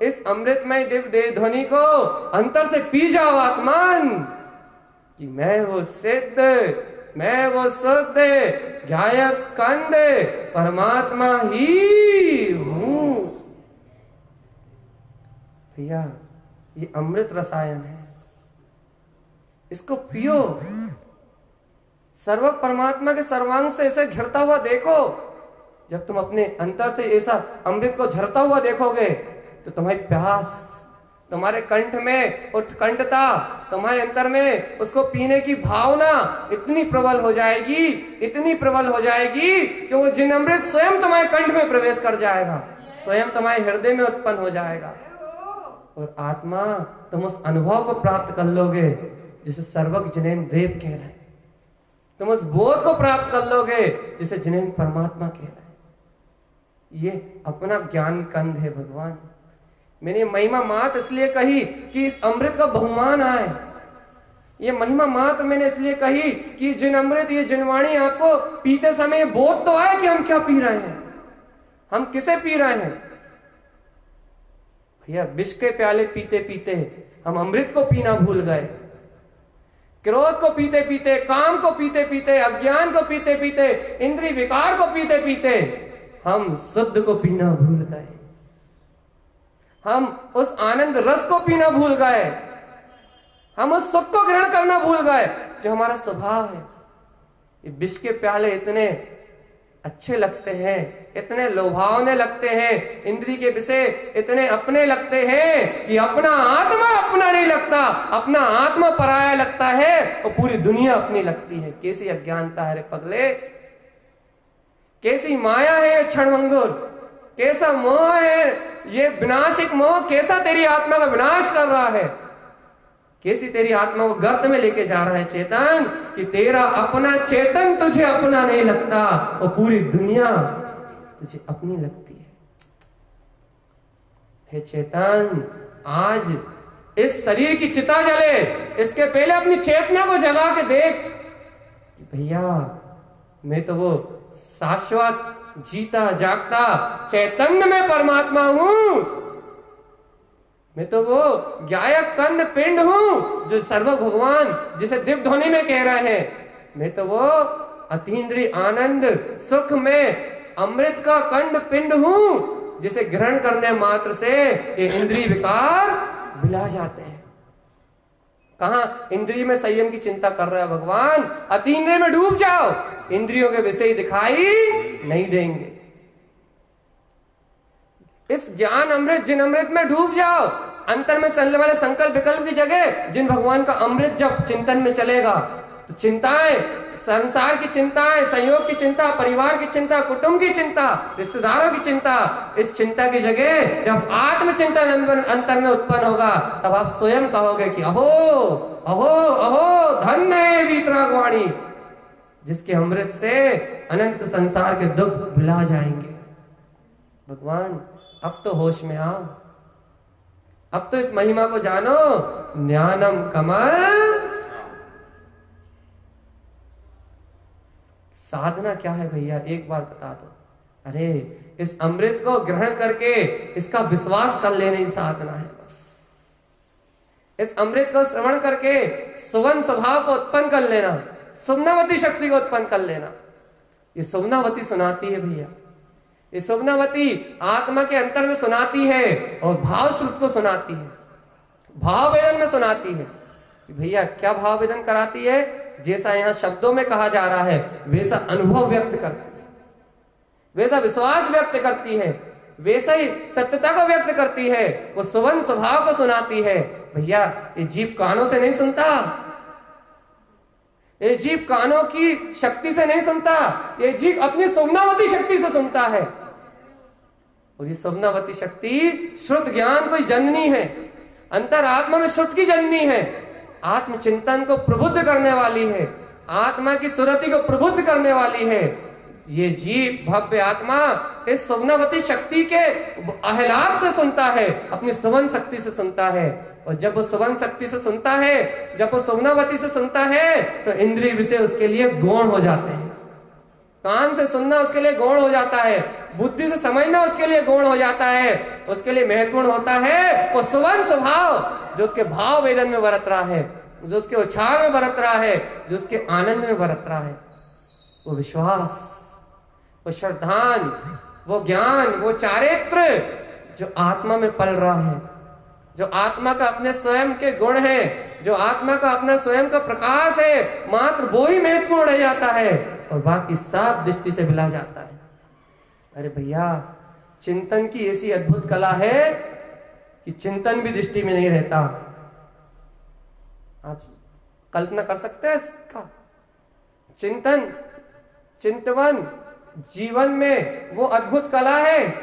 इस अमृतमय दिव्य ध्वनि को अंतर से पी जाओ आत्मान कि मैं वो सिद्ध, मैं वो शुद्ध ज्ञायक कंद परमात्मा ही हूं। भैया ये अमृत रसायन है, इसको पियो। सर्व परमात्मा के सर्वांग से इसे घिरता हुआ देखो। जब तुम अपने अंतर से ऐसा अमृत को झरता हुआ देखोगे तो तुम्हारी प्यास, तुम्हारे कंठ में उत्कंठता, तुम्हारे अंतर में उसको पीने की भावना इतनी प्रबल हो जाएगी, इतनी प्रबल हो जाएगी कि वो जिन अमृत स्वयं तुम्हारे कंठ में प्रवेश कर जाएगा, स्वयं तुम्हारे हृदय में उत्पन्न हो जाएगा। और आत्मा तुम उस अनुभव को प्राप्त कर लोगे जिसे सर्वज्ञ जिनेंद्र देव कह रहे हैं। तुम उस बोध को प्राप्त कर लोगे जिसे जिनेंद्र परमात्मा कह रहे हैं। ये अपना ज्ञान कंद है भगवान। मैंने महिमा मात इसलिए कही कि इस अमृत का बहुमान आए। ये महिमा मात मैंने इसलिए कही कि जिन अमृत, ये जिनवाणी आपको पीते समय बोध तो आए कि हम क्या पी रहे हैं, हम किसे पी रहे हैं। भैया विष के प्याले पीते पीते हम अमृत को पीना भूल गए। क्रोध को पीते पीते, काम को पीते पीते, अज्ञान को पीते पीते, इंद्रिय विकार को पीते पीते हम शुद्ध को पीना भूल गए। हम उस आनंद रस को पीना भूल गए। हम उस सुख को ग्रहण करना भूल गए जो हमारा स्वभाव है। ये विष के प्याले इतने अच्छे लगते हैं, इतने लोभावने लगते हैं, इंद्रिय के विषय इतने अपने लगते हैं कि अपना आत्मा अपना नहीं लगता, अपना आत्मा पराया लगता है और पूरी दुनिया अपनी लगती है। कैसी अज्ञानता है रे पगले, कैसी माया है क्षणभंगुर, कैसा मोह है ये विनाशिक मोह, कैसा तेरी आत्मा का विनाश कर रहा है, कैसी तेरी आत्मा को गर्त में लेके जा रहा है चेतन कि तेरा अपना चेतन तुझे अपना नहीं लगता और पूरी दुनिया तुझे अपनी लगती है। हे चेतन, आज इस शरीर की चिता जले, इसके पहले अपनी चेतना को जगा के देख। भैया मैं तो वो शाश्वत जीता जागता चैतन्य में परमात्मा हूं, मैं तो वो ज्ञायक कंद पिंड हूं जो सर्व भगवान जिसे दिव्य ध्वनि में कह रहे हैं। मैं तो वो अतीन्द्रिय आनंद सुख में अमृत का कंद पिंड हूं जिसे ग्रहण करने मात्र से ये इंद्रिय विकार बिला जाते हैं। कहां इंद्रिय में संयम की चिंता कर रहा है भगवान? अतीन्द्रिय में डूब जाओ, इंद्रियों के विषय दिखाई नहीं देंगे। इस ज्ञान अमृत जिन अमृत में डूब जाओ, अंतर में चलने वाले संकल्प विकल्प की जगह जिन भगवान का अमृत जब चिंतन में चलेगा तो चिंताएं, संसार की चिंताएं, संयोग की चिंता, परिवार की चिंता, कुटुंब की चिंता, रिश्तेदारों की चिंता, इस चिंता की जगह जब आत्मचिंतन अंतर में उत्पन्न होगा तब आप स्वयं कहोगे कि अहो अहो अहो धन्य है वीतरागवाणी, जिसके अमृत से अनंत संसार के दुख भुला जाएंगे। भगवान अब तो होश में आओ, अब तो इस महिमा को जानो। ज्ञानम कमल, साधना क्या है भैया एक बार बता दो। अरे इस अमृत को ग्रहण करके इसका विश्वास कर लेना ही साधना है। बस इस अमृत को श्रवण करके सुवन स्वभाव को उत्पन्न कर लेना, सुवनावती शक्ति को उत्पन्न कर लेना। ये सुवनावती सुनाती है भैया, ये सुवनावती आत्मा के अंतर में सुनाती है और भाव श्रुत को सुनाती है, भाव वेदन में सुनाती है। भैया क्या भाव वेदन कराती है? जैसा यहां शब्दों में कहा जा रहा है वैसा अनुभव व्यक्त करती है, वैसा विश्वास व्यक्त करती है, वैसा ही सत्यता को व्यक्त करती है, वो सुवन स्वभाव को सुनाती है। भैया ये जीव कानों से नहीं सुनता, ये जीव कानों की शक्ति से नहीं सुनता, ये जीव अपनी सुवनावती शक्ति से सुनता है। और ये सुवनावती शक्ति श्रुत ज्ञान कोई जननी है, अंतर आत्मा में श्रुत की जननी है, आत्मचिंतन को प्रबुद्ध करने वाली है, आत्मा की सुरति को प्रबुद्ध करने वाली है। ये जीव भव्य आत्मा इस सुवनावती शक्ति के आह्लाद से सुनता है, अपनी सुवन शक्ति से सुनता है। और जब वो सुवन शक्ति से सुनता है, जब वो सुवनावती से सुनता है तो इंद्रिय विषय उसके लिए गौण हो जाते हैं। कान से सुनना उसके लिए गौण हो जाता है, बुद्धि से समझना उसके लिए गौण हो जाता है। उसके लिए महत्वपूर्ण होता है वो सुवन स्वभाव जो उसके भाव वेदन में बरत रहा है, जो उसके उछाल में बरत रहा है, जो उसके आनंद में बरत रहा है। वो विश्वास, वो श्रद्धान, वो ज्ञान, वो चारित्र जो आत्मा में पल रहा है, जो आत्मा का अपने स्वयं के गुण है, जो आत्मा का अपना स्वयं का प्रकाश है, मात्र वो ही महत्वपूर्ण रह जाता है और बाकी सब दृष्टि से मिला जाता है। अरे भैया चिंतन की ऐसी अद्भुत कला है कि चिंतन भी दृष्टि में नहीं रहता। आप कल्पना कर सकते हैं इसका? चिंतन, चिंतवन जीवन में वो अद्भुत कला है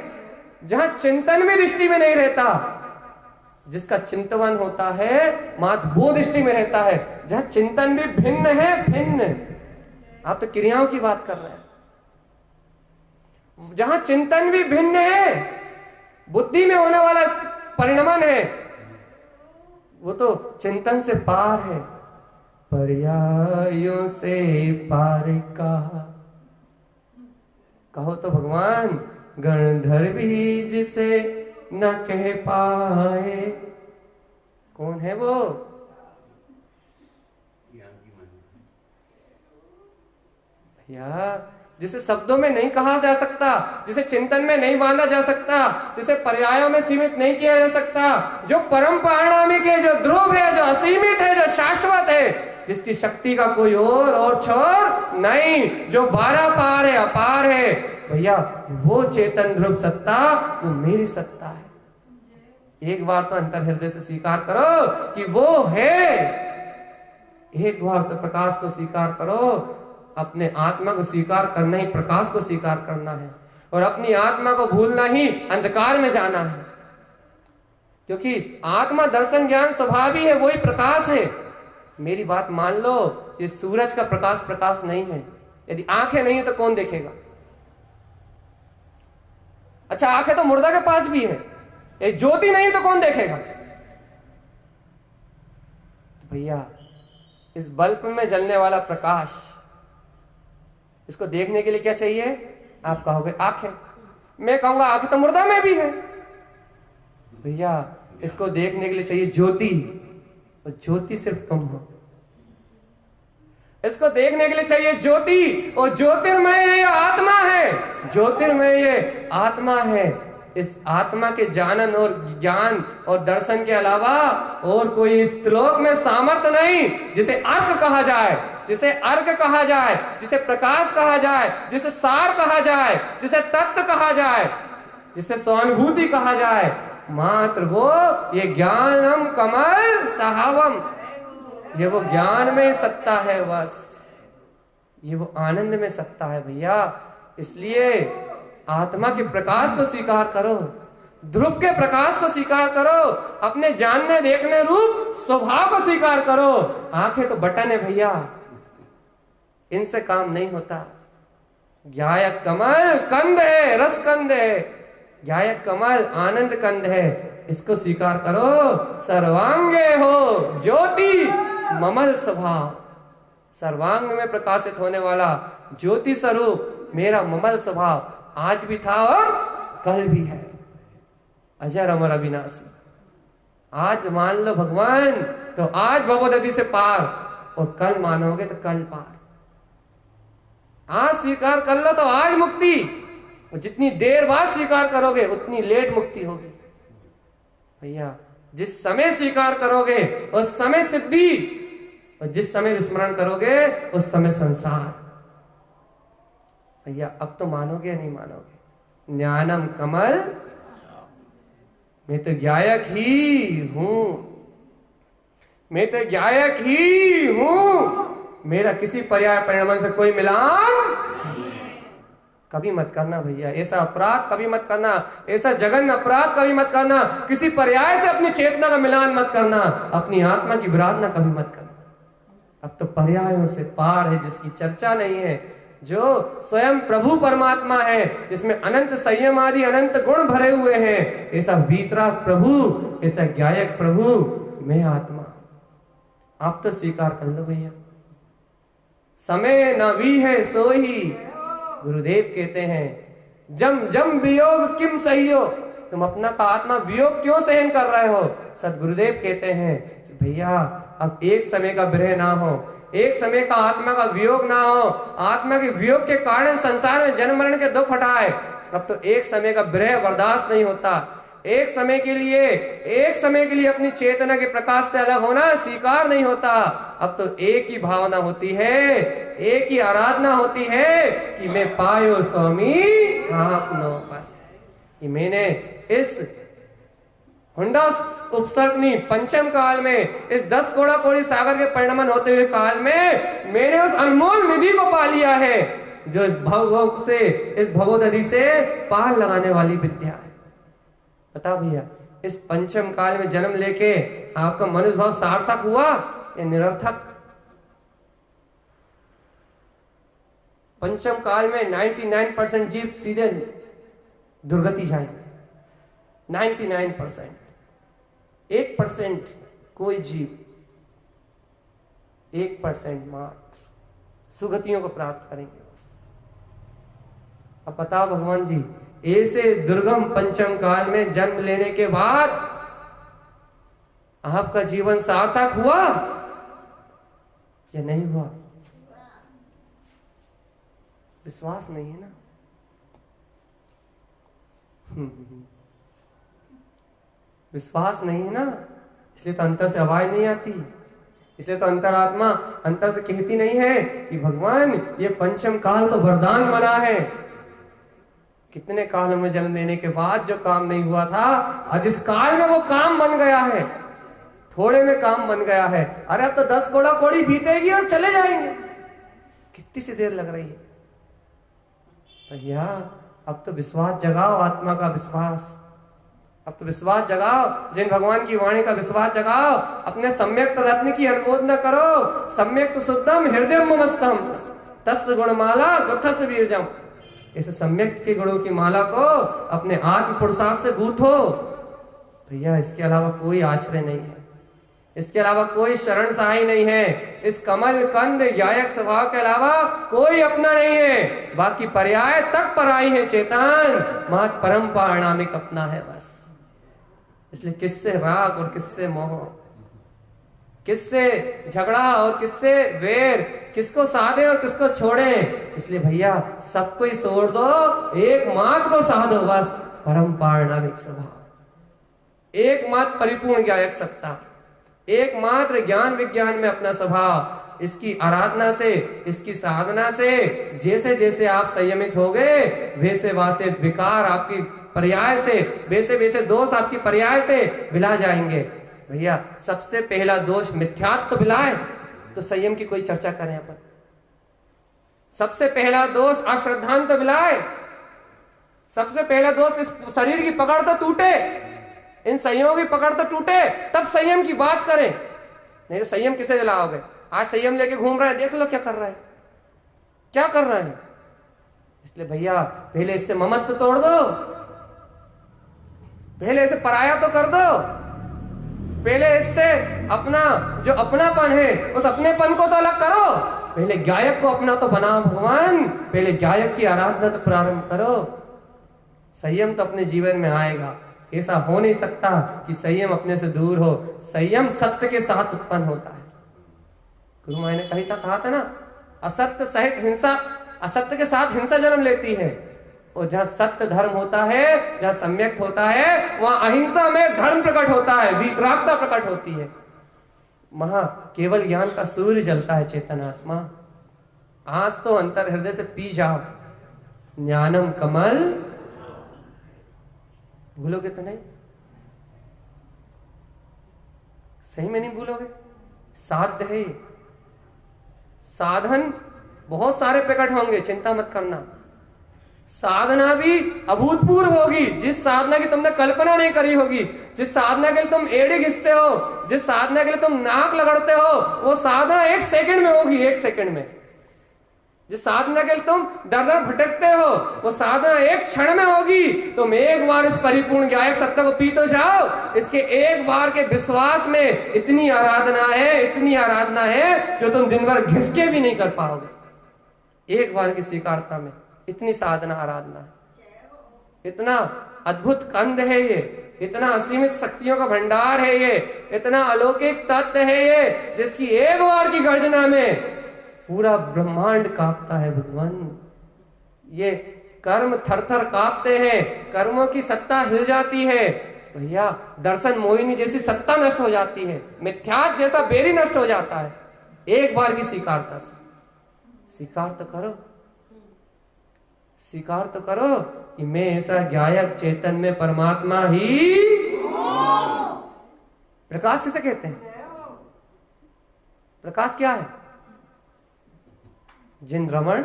जहां चिंतन भी दृष्टि में नहीं रहता। जिसका चिंतवन होता है मात्र वो दृष्टि में रहता है, जहां चिंतन भी भिन्न है, भिन्न। आप तो क्रियाओं की बात कर रहे हैं, जहां चिंतन भी भिन्न है, बुद्धि में होने वाला परिणमन है, वो तो चिंतन से पार है। पर्यायों से पार कहो तो भगवान गणधर भी जिसे न कह पाए। कौन है वो? भैया जिसे शब्दों में नहीं कहा जा सकता, जिसे चिंतन में नहीं बांधा जा सकता, जिसे पर्यायों में सीमित नहीं किया जा सकता, जो परम परिणामिक है, जो ध्रुव है, जो असीमित है, जो शाश्वत है, जिसकी शक्ति का कोई और छोर नहीं, जो 12 पार है, अपार है। भैया वो चेतन ध्रुव सत्ता वो मेरी सत्ता है। एक बार तो अंतर हृदय से स्वीकार करो कि वो है। एक बार तो प्रकाश को स्वीकार करो। अपने आत्मा को स्वीकार करना ही प्रकाश को स्वीकार करना है, और अपनी आत्मा को भूलना ही अंधकार में जाना है। क्योंकि आत्मा दर्शन ज्ञान स्वभाव ही है, वही प्रकाश है। मेरी बात मान लो, ये सूरज का प्रकाश प्रकाश नहीं है। यदि आंखें नहीं है तो कौन देखेगा? अच्छा आंखें तो मुर्दा के पास भी है, ये ज्योति नहीं तो कौन देखेगा? भैया इस बल्ब में जलने वाला प्रकाश इसको देखने के लिए क्या चाहिए? आप कहोगे आंखें, मैं कहूंगा आंखें तो मुर्दा में भी है। भैया इसको देखने के लिए चाहिए ज्योति, और ज्योति सिर्फ तुम हो। इसको देखने के लिए चाहिए ज्योति, और ज्योतिर्मय ये आत्मा है, ज्योतिर्मय ये आत्मा है। इस आत्मा के जानन और ज्ञान और दर्शन के अलावा और कोई इस त्रिलोक में सामर्थ्य नहीं, जिसे अर्क कहा जाए, जिसे अर्क कहा जाए, जिसे प्रकाश कहा जाए, जिसे सार कहा जाए, जिसे तत्व कहा जाए, जिसे स्वानुभूति कहा जाए। मात्र वो ये ज्ञानम कमल सहावम, ये वो ज्ञान में सत्ता है, बस ये वो आनंद में सत्ता है भैया। इसलिए आत्मा के प्रकाश को स्वीकार करो, ध्रुव के प्रकाश को स्वीकार करो, अपने जानने देखने रूप स्वभाव को स्वीकार करो। आंखें तो बटन है भैया, इनसे काम नहीं होता। ज्ञायक कमल कंद है, रस कंद है, ज्ञायक कमल आनंद कंद है, इसको स्वीकार करो। सर्वांगे हो ज्योति ममल स्वभाव, सर्वांग में प्रकाशित होने वाला ज्योति स्वरूप मेरा ममल स्वभाव आज भी था और कल भी है, अजर अमर अविनाशी। आज मान लो भगवान तो आज भवोदधि से पार, और कल मानोगे तो कल पार। आज स्वीकार कर लो तो आज मुक्ति, और जितनी देर बाद स्वीकार करोगे उतनी लेट मुक्ति होगी भैया। जिस समय स्वीकार करोगे उस समय सिद्धि, और जिस समय विस्मरण करोगे उस समय संसार। भैया अब तो मानोगे या नहीं मानोगे? ज्ञानम कमल, मैं तो ज्ञायक ही हूं, मैं तो ज्ञायक ही हूं, मेरा किसी पर्याय परिणाम से कोई मिलान कभी मत करना भैया। ऐसा अपराध कभी मत करना, ऐसा जघन्य अपराध कभी मत करना। किसी पर्याय से अपनी चेतना का मिलान मत करना, अपनी आत्मा की विराधना कभी मत करना। अब तो पर्यायों से पार है, जिसकी चर्चा नहीं है, जो स्वयं प्रभु परमात्मा है, जिसमें अनंत संयम आदि अनंत गुण भरे हुए हैं, ऐसा वीतराग प्रभु, ऐसा ज्ञायक प्रभु मैं आत्मा। आप तो स्वीकार कर लो भैया। समय न भी है सो ही, गुरुदेव कहते हैं जम जम वियोग किम सहियो, तुम अपना का आत्मा वियोग क्यों सहन कर रहे हो? सदगुरुदेव कहते हैं कि भैया अब एक समय का विरह ना हो, एक समय का आत्मा का वियोग ना हो, आत्मा के वियोग के कारण संसार में जन्म मरण के दुख हटाए। अब तो एक समय का विरह बर्दाश्त नहीं होता, एक समय के लिए अपनी चेतना के प्रकाश से अलग होना स्वीकार नहीं होता। अब तो एक ही भावना होती है, एक ही आराधना होती है कि मैं पायो स्वामी आपनो बस, कि मैंने इस हुंडा उपसर्गनी पंचम काल में, इस 10 कोड़ा कोड़ी सागर के परिणमन होते हुए काल में मैंने उस अनमोल निधि को पा लिया है, जो इस भव से, इस भवोदधि से पार लगाने वाली विद्या है। बता भैया, इस पंचम काल में जन्म लेके आपका मनुष्य भाव सार्थक हुआ या निरर्थक? पंचम काल में 99% जीव सीधे दुर्गति जाएंगे, 99%। 1% कोई जीव, 1% मात्र सुगतियों को प्राप्त करेंगे। अब बताओ भगवान जी, ऐसे दुर्गम पंचम काल में जन्म लेने के बाद आपका जीवन सार्थक हुआ या नहीं हुआ? विश्वास नहीं है ना? विश्वास नहीं है ना, इसलिए तो अंतर से आवाज नहीं आती, इसलिए तो अंतरात्मा अंतर से कहती नहीं है कि भगवान ये पंचम काल तो वरदान बना है। कितने कालों में जन्म लेने के बाद जो काम नहीं हुआ था, आज इस काल में वो काम बन गया है, थोड़े में काम बन गया है। अरे अब तो 10 कोड़ा कोड़ी बीतेगी और चले जाएंगे, कितनी सी देर लग रही है भैया। अब तो विश्वास जगाओ, आत्मा का विश्वास। अब तो विश्वास जगाओ, जिन भगवान की वाणी का विश्वास जगाओ। अपने सम्यक रत्न की अनुमोदना करो। सम्यक शुद्धम हृदय मस्तम तस् गुणमाला गुथस वीरजम। इस सम्यक के गुणों की माला को अपने आत्म पुरुषार्थ से गूंथो भैया, इसके अलावा कोई आश्रय नहीं है। इसके अलावा कोई शरण सहाय नहीं है। इस कमल कंद गायक स्वभाव के अलावा कोई अपना नहीं है। बाकी पर्याय तक पराई है चेतन, मात परम पारणामिक अपना है बस। इसलिए किससे राग और किससे मोह, किससे झगड़ा और किससे वेर, किसको साधे और किसको छोड़े। इसलिए भैया सबको ही छोड़ दो, एकमात्र को साधो बस, परम पारणामिक स्वभाव, एकमात्र परिपूर्ण गायक सत्ता, एकमात्र ज्ञान विज्ञान में अपना स्वभाव। इसकी आराधना से, इसकी साधना से जैसे जैसे आप संयमित हो गए, वैसे वैसे विकार आपकी पर्याय से, वैसे वैसे दोष आपकी पर्याय से विला जाएंगे। भैया सबसे पहला दोष मिथ्यात्व विलाए, तो संयम की कोई चर्चा करें अपन। सबसे पहला दोष अश्रद्धांत विलाए, सबसे पहला दोष इस शरीर की पकड़ तो टूटे, इन संयमों की पकड़ तो टूटे, तब संयम की बात करें। नहीं तो संयम किसे दिलाओगे? आज संयम लेके घूम रहा है, देख लो क्या कर रहा है, क्या कर रहा है। इसलिए भैया पहले इससे ममत्व तोड़ दो, पहले इसे पराया तो कर दो, पहले इससे अपना जो अपनापन है उस अपनेपन को तो अलग करो। पहले गायक को अपना तो बनाओ भगवान, पहले गायक की आराधना तो प्रारंभ करो। संयम तो अपने जीवन में आएगा। ऐसा हो नहीं सकता कि संयम अपने से दूर हो। संयम सत्य के साथ उत्पन्न होता है। गुरु माई ने कहा था ना, असत्य सहित हिंसा, असत्य के साथ हिंसा जन्म लेती है। और जहां सत्य धर्म होता है, जहां सम्यक होता है, वहां अहिंसा में धर्म प्रकट होता है, वीतरागता प्रकट होती है। वहां केवल ज्ञान का सूर्य जलता है चेतनात्मा। आज तो अंतर हृदय से पी जाओ ज्ञानम कमल, भूलोगे तो नहीं, सही में नहीं भूलोगे। साध्य है, साधन बहुत सारे प्रकट होंगे, चिंता मत करना। साधना भी अभूतपूर्व होगी, जिस साधना की तुमने कल्पना नहीं करी होगी। जिस साधना के लिए तुम एड़ी घिसते हो, जिस साधना के लिए तुम नाक लगड़ते हो, वो साधना 1 सेकंड में होगी, 1 सेकंड में। जिस साधना के लिए तुम दर दर भटकते हो, वो साधना 1 क्षण में होगी। तुम एक बार इस परिपूर्ण गायक सत्ता को पी तो जाओ। इसके एक बार के विश्वास में इतनी आराधना है, इतनी आराधना है जो तुम दिन भर घिसके भी नहीं कर पाओगे। एक बार की स्वीकारता में इतनी साधना आराधना है। इतना अद्भुत कंद है ये, इतना असीमित शक्तियों का भंडार है ये, इतना अलौकिक तत्व है ये, जिसकी एक बार की गर्जना में पूरा ब्रह्मांड कांपता है भगवान। ये कर्म थर-थर कांपते हैं, कर्मों की सत्ता हिल जाती है। भैया दर्शन मोहिनी जैसी सत्ता नष्ट हो जाती है, मिथ्यात्व जैसा बेरी नष्ट हो जाता है एक बार की स्वीकारता से। स्वीकार तो करो, स्वीकार तो करो कि मैं ऐसा गायक चेतन में परमात्मा ही। प्रकाश किसे कहते हैं? प्रकाश क्या है? जिन रमण,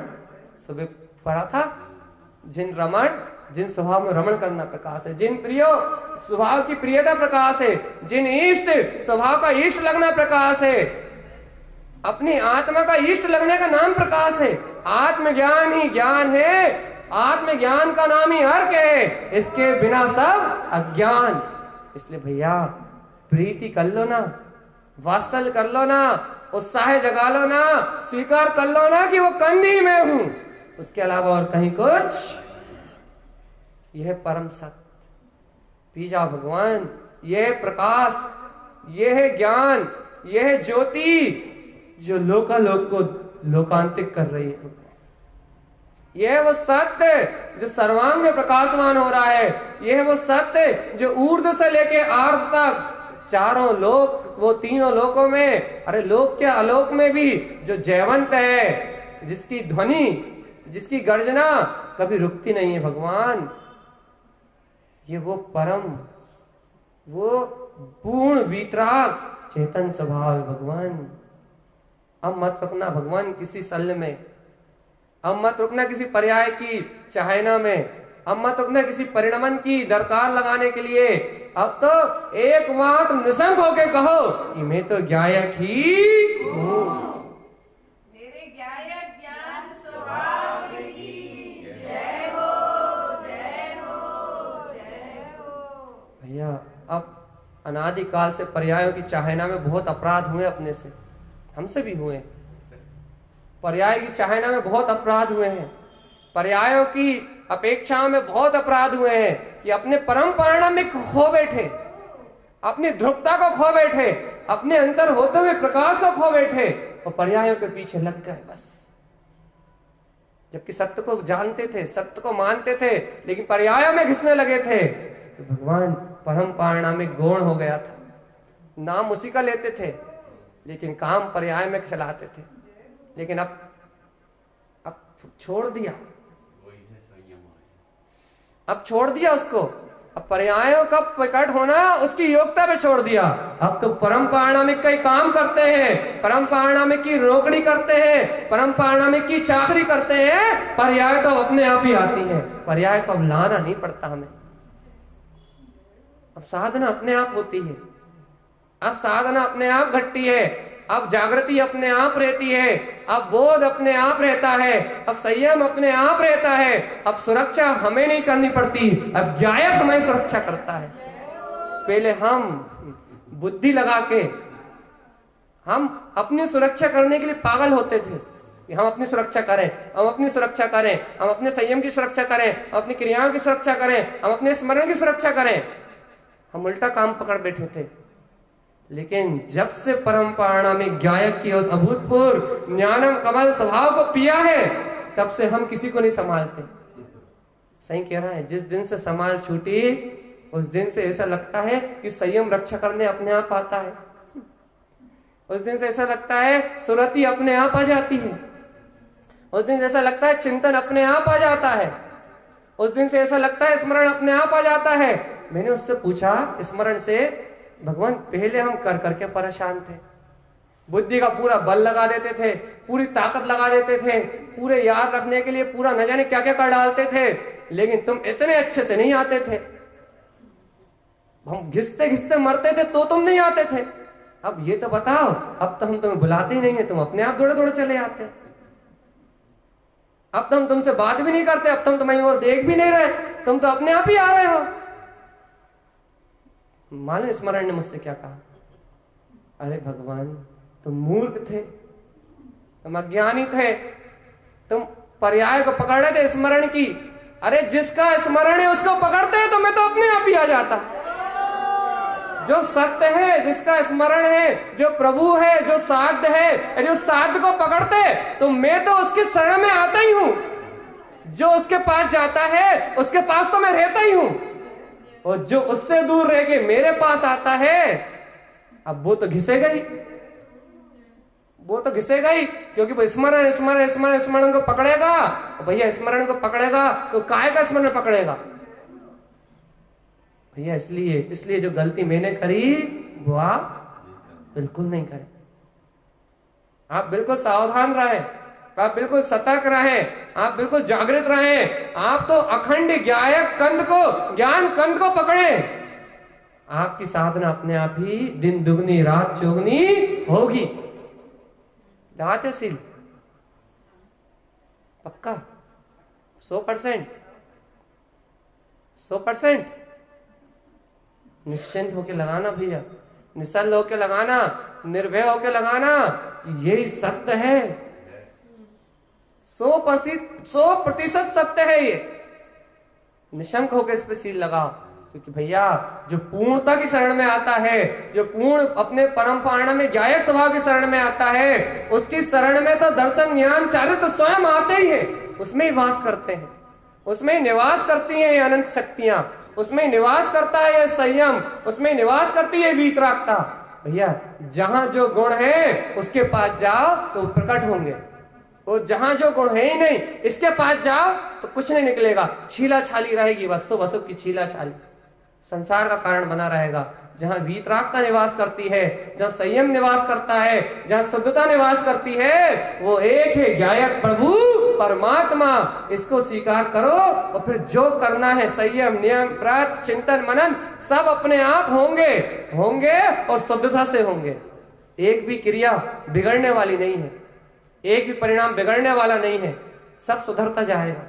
सुबह पढ़ा था, जिन रमण, जिन स्वभाव में रमण करना प्रकाश है। जिन प्रियो, स्वभाव की प्रियता प्रकाश है। जिन इष्ट, स्वभाव का इष्ट लगना प्रकाश है। अपनी आत्मा का इष्ट लगने का नाम प्रकाश है। आत्मज्ञान ही ज्ञान है, आत्मज्ञान का नाम ही अर्क है, इसके बिना सब अज्ञान। इसलिए भैया प्रीति कर लो ना, वात्सल्य कर लो ना, उत्साह जगा लो ना, स्वीकार कर लो ना कि वो कंदी में हूं, उसके अलावा और कहीं कुछ। यह परम सत्य पी जाओ भगवान। यह प्रकाश, यह ज्ञान, यह ज्योति जो लोकालोक को लोकांतिक कर रही है। यह वो सत्य जो सर्वांग प्रकाशमान हो रहा है। यह वो सत्य जो ऊर्ध्व से लेके आर्ध तक चारों लोक, वो तीनों लोकों में, अरे लोक के आलोक में भी जो जयवंत है, जिसकी ध्वनि, जिसकी गर्जना कभी रुकती नहीं है भगवान। ये वो परम, वो पूर्ण वीतराग चेतन स्वभाव है भगवान। अब मत रुकना भगवान किसी शल्य में, अब मत रुकना किसी पर्याय की चाहना में, अब मत रुकना किसी परिणमन की दरकार लगाने के लिए। अब तो एकमात्र निशंक होके कहो कि मैं तो गायक ही हूँ। मेरे गायक ज्ञान स्वभाव की जय हो, जय हो, जय हो। भैया अब अनादिकाल से पर्यायों की चाहना में बहुत अपराध हुए अपने से, हमसे भी हुए। पर्याय की चाहना में बहुत अपराध हुए हैं, पर्यायों की अपेक्षाओं में बहुत अपराध हुए हैं कि अपने परम पारणामिक को खो बैठे, अपनी ध्रुवता को खो बैठे, अपने अंतर होते हुए प्रकाश को खो बैठे और पर्यायों के पीछे लग गए बस। जबकि सत्य को जानते थे, सत्य को मानते थे, लेकिन पर्यायों में घिसने लगे थे। तो भगवान परम पारणामिक गौण हो गया था। नाम उसी का लेते थे लेकिन काम पर्याय में चलाते थे। लेकिन अब छोड़ दिया, अब छोड़ दिया उसको। अब पर्यायों का प्रकट होना उसकी योग्यता पे छोड़ दिया। अब तो परम पारणामिक का ही काम करते हैं, परम पारणामिक की रोकड़ी करते हैं, परम पारणामिक की चाकरी करते हैं। पर्याय तो अपने आप ही आती है, पर्याय को अब लाना नहीं पड़ता हमें। अब साधना अपने आप होती है, अब साधना अपने आप घटती है, अब जागृति अपने आप रहती है, अब बोध अपने आप रहता है, अब संयम अपने आप रहता है। अब सुरक्षा हमें नहीं करनी पड़ती, अब ज्ञायक हमें सुरक्षा करता है। पहले हम बुद्धि लगा के हम अपनी सुरक्षा करने के लिए पागल होते थे कि हम अपनी सुरक्षा करें, हम अपनी सुरक्षा करें, हम अपने संयम की सुरक्षा करें, हम अपनी क्रियाओं की सुरक्षा करें, हम अपने स्मरण की सुरक्षा करें। हम उल्टा काम पकड़ बैठे थे। लेकिन जब से परम पारणामिक गायक की उस अभूतपूर्व ज्ञानम कमल स्वभाव को पिया है, तब से हम किसी को नहीं संभालते। सही कह रहा है। जिस दिन से संभाल छूटी उस दिन से ऐसा लगता है कि संयम रक्षा करने अपने आप आता है। उस दिन से ऐसा लगता है सुरति अपने आप आ जाती है। उस दिन से ऐसा लगता है चिंतन अपने आप आ जाता है। उस दिन से ऐसा लगता है स्मरण अपने आप आ जाता है। मैंने उससे पूछा स्मरण से, भगवान पहले हम कर करके परेशान थे, बुद्धि का पूरा बल लगा देते थे, पूरी ताकत लगा देते थे, पूरे याद रखने के लिए पूरा न जाने क्या क्या कर डालते थे, लेकिन तुम इतने अच्छे से नहीं आते थे। हम घिसते घिसते मरते थे तो तुम नहीं आते थे। अब ये तो बताओ, अब तो हम तुम्हें बुलाते ही नहीं है, तुम अपने आप दौड़े दौड़े चले आते। अब तो हम तुमसे बात भी नहीं करते, अब तो हम तुम्हें और देख भी नहीं रहे, तुम तो अपने आप ही आ रहे हो। मानो स्मरण ने मुझसे क्या कहा, अरे भगवान तुम मूर्ख थे, तुम अज्ञानी थे, तुम पर्याय को पकड़ रहे थे स्मरण की। अरे जिसका स्मरण है उसको पकड़ते हैं तो मैं तो अपने आप ही आ जाता। जो सत्य है, जिसका स्मरण है, जो प्रभु है, जो साध्य है, यदि उस साध्य को पकड़ते तो मैं तो उसके शरण में आता ही हूं। जो उसके पास जाता है उसके पास तो मैं रहता ही हूं, और जो उससे दूर रह के मेरे पास आता है, अब वो तो घिसेगा ही, वो तो घिसेगा ही, क्योंकि वो स्मरण स्मरण स्मरण स्मरण को पकड़ेगा। भैया स्मरण को पकड़ेगा तो काय का स्मरण पकड़ेगा भैया। इसलिए जो गलती मैंने करी वो आप बिल्कुल नहीं करें। आप बिल्कुल सावधान रहे, आप बिल्कुल सतर्क रहे, आप बिल्कुल जागृत रहे। आप तो अखंड ज्ञान कंद को पकड़े। आपकी साधना अपने आप ही दिन दुगनी रात चौगनी होगी। दातशील पक्का 100% निश्चिंत होके लगाना भैया, निश्चल होके लगाना, निर्भय होके लगाना। यही सत्य है, 100% सत्य है ये। निशंक होकर इस पे सील लगाओ, क्योंकि भैया जो पूर्णता की शरण में आता है, जो पूर्ण अपने परम पारण में गायक स्वभाव की शरण में आता है, उसकी शरण में तो दर्शन ज्ञान चारित्र तो स्वयं आते ही है, उसमें ही वास करते हैं, उसमें ही निवास करती हैं ये अनंत शक्तियां, उसमें निवास करता है ये संयम, उसमें निवास करती है वीतरागता। भैया जहां जो गुण है उसके पास जाओ तो प्रकट होंगे, और जहां जो गुण है ही नहीं इसके पास जाओ तो कुछ नहीं निकलेगा। छीला छाली रहेगी, वसुब वसुब की छीला छाली संसार का कारण बना रहेगा। जहां वीतरागता निवास करती है, जहां संयम निवास करता है, जहां शुद्धता निवास करती है, वो एक है गायक प्रभु परमात्मा। इसको स्वीकार करो और फिर जो करना है संयम नियम व्रत चिंतन मनन सब अपने आप होंगे और शुद्धता से होंगे। एक भी क्रिया बिगड़ने वाली नहीं है, एक भी परिणाम बिगड़ने वाला नहीं है। सब सुधरता जाएगा,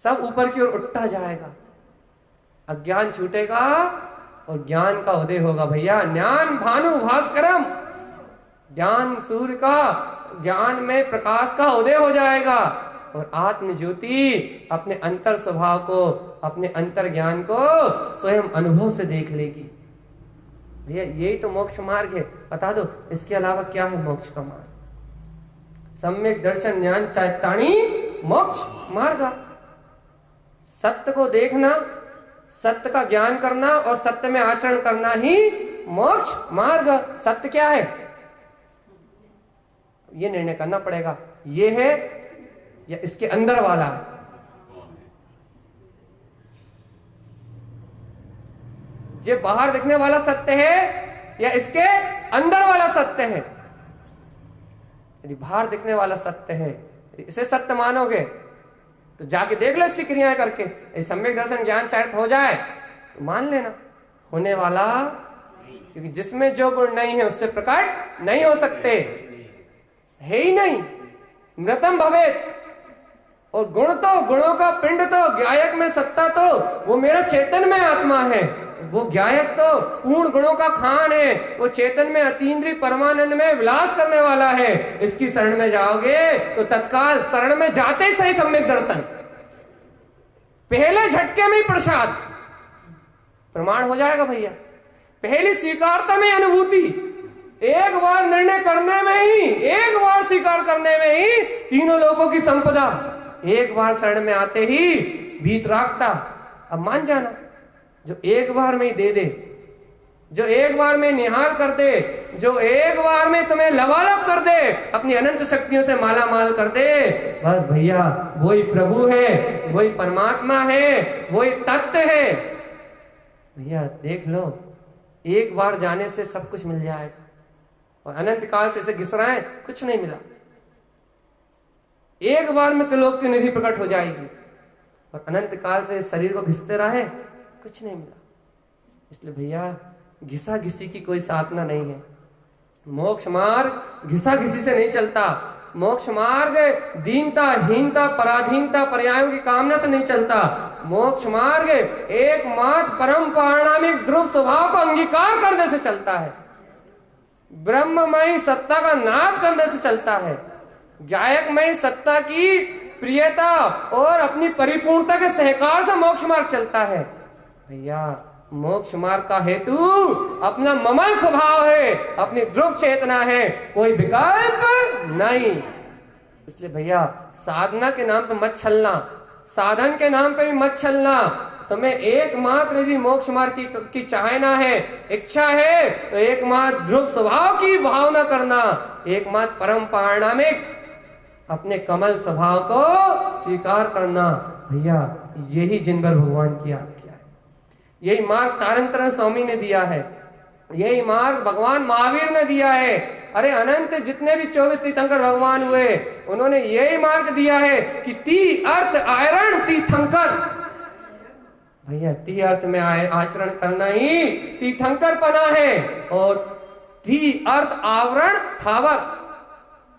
सब ऊपर की ओर उठता जाएगा। अज्ञान छूटेगा और ज्ञान का उदय होगा भैया। ज्ञान भानु भास्करम, ज्ञान सूर्य का, ज्ञान में प्रकाश का उदय हो जाएगा और आत्म ज्योति अपने अंतर स्वभाव को, अपने अंतर ज्ञान को स्वयं अनुभव से देख लेगी। भैया यही तो मोक्ष मार्ग है। बता दो इसके अलावा क्या है मोक्ष का मार्ग? सम्यक दर्शन ज्ञान चैताणी मोक्ष मार्ग। सत्य को देखना, सत्य का ज्ञान करना और सत्य में आचरण करना ही मोक्ष मार्ग। सत्य क्या है ये निर्णय करना पड़ेगा, ये है या इसके अंदर वाला है। ये बाहर दिखने वाला सत्य है या इसके अंदर वाला सत्य है? यदि बाहर दिखने वाला सत्य है, इसे सत्य मानोगे तो जाके देख लो इसकी क्रियाएं करके। यदि सम्यक दर्शन ज्ञान चारित्र हो जाए तो मान लेना होने वाला, क्योंकि जिसमें जो गुण नहीं है उससे प्रकट नहीं हो सकते, है ही नहीं। मृतम भवेत, और गुण तो, गुणों का पिंड तो, ज्ञायक में सत्ता तो वो मेरा चेतन में आत्मा है। वो ज्ञायक तो पूर्ण गुणों का खान है, वो चेतन में अतीन्द्रिय परमानंद में विलास करने वाला है। इसकी शरण में जाओगे तो तत्काल शरण में जाते ही सही सम्यक दर्शन, पहले झटके में ही प्रसाद प्रमाण हो जाएगा भैया। पहली स्वीकारता में अनुभूति, एक बार निर्णय करने में ही, एक बार स्वीकार करने में ही तीनों लोगों की संपदा, एक बार शरण में आते ही भीत राखता। अब मान जाना, जो एक बार में ही दे दे, जो एक बार में निहाल कर दे, जो एक बार में तुम्हें लबालब कर दे, अपनी अनंत शक्तियों से माला माल कर दे, बस भैया वही प्रभु है, वही परमात्मा है, वही तत्व है। भैया देख लो, एक बार जाने से सब कुछ मिल जाएगा और अनंत काल से इसे घिस रहा है, कुछ नहीं मिला। एक बार में त्रिलोक की निधि प्रकट हो जाएगी और अनंत काल से शरीर को घिसते रहे, कुछ नहीं मिला। इसलिए भैया घिसा घिसी की कोई साधना नहीं है। मोक्ष मार्ग घिसा घिसी से नहीं चलता। मोक्ष मार्ग दीनता, हीनता, पराधीनता, पर्यायों की कामना से नहीं चलता। मोक्ष मार्ग एकमात्र परम पारणामिक ध्रुव स्वभाव का अंगीकार करने से चलता है। ब्रह्ममयी सत्ता का नाद करने से चलता है। ज्ञायकमयी सत्ता की प्रियता और अपनी परिपूर्णता के सहकार से मोक्ष मार्ग चलता है। भैया मोक्ष मार्ग का हेतु अपना ममल स्वभाव है, अपनी ध्रुव चेतना है, कोई विकल्प नहीं। इसलिए भैया साधना के नाम पे मत छलना, साधन के नाम पे भी मत छलना। तुम्हें एकमात्र यदि मोक्ष मार्ग की चाहना है, इच्छा है, तो एकमात्र ध्रुव स्वभाव की भावना करना, एकमात्र परम पारणामिक अपने कमल स्वभाव को स्वीकार करना। भैया यही जिनभर भगवान की याद किया है, यही मार्ग तारंतरण स्वामी ने दिया है, यही मार्ग भगवान महावीर ने दिया है। अरे अनंत जितने भी 24 तीर्थंकर भगवान हुए, उन्होंने यही मार्ग दिया है कि ती अर्थ आयरण तीर्थंकर। भैया ती अर्थ में आचरण करना ही तीर्थंकर पना है, और ती अर्थ आवरण थावर,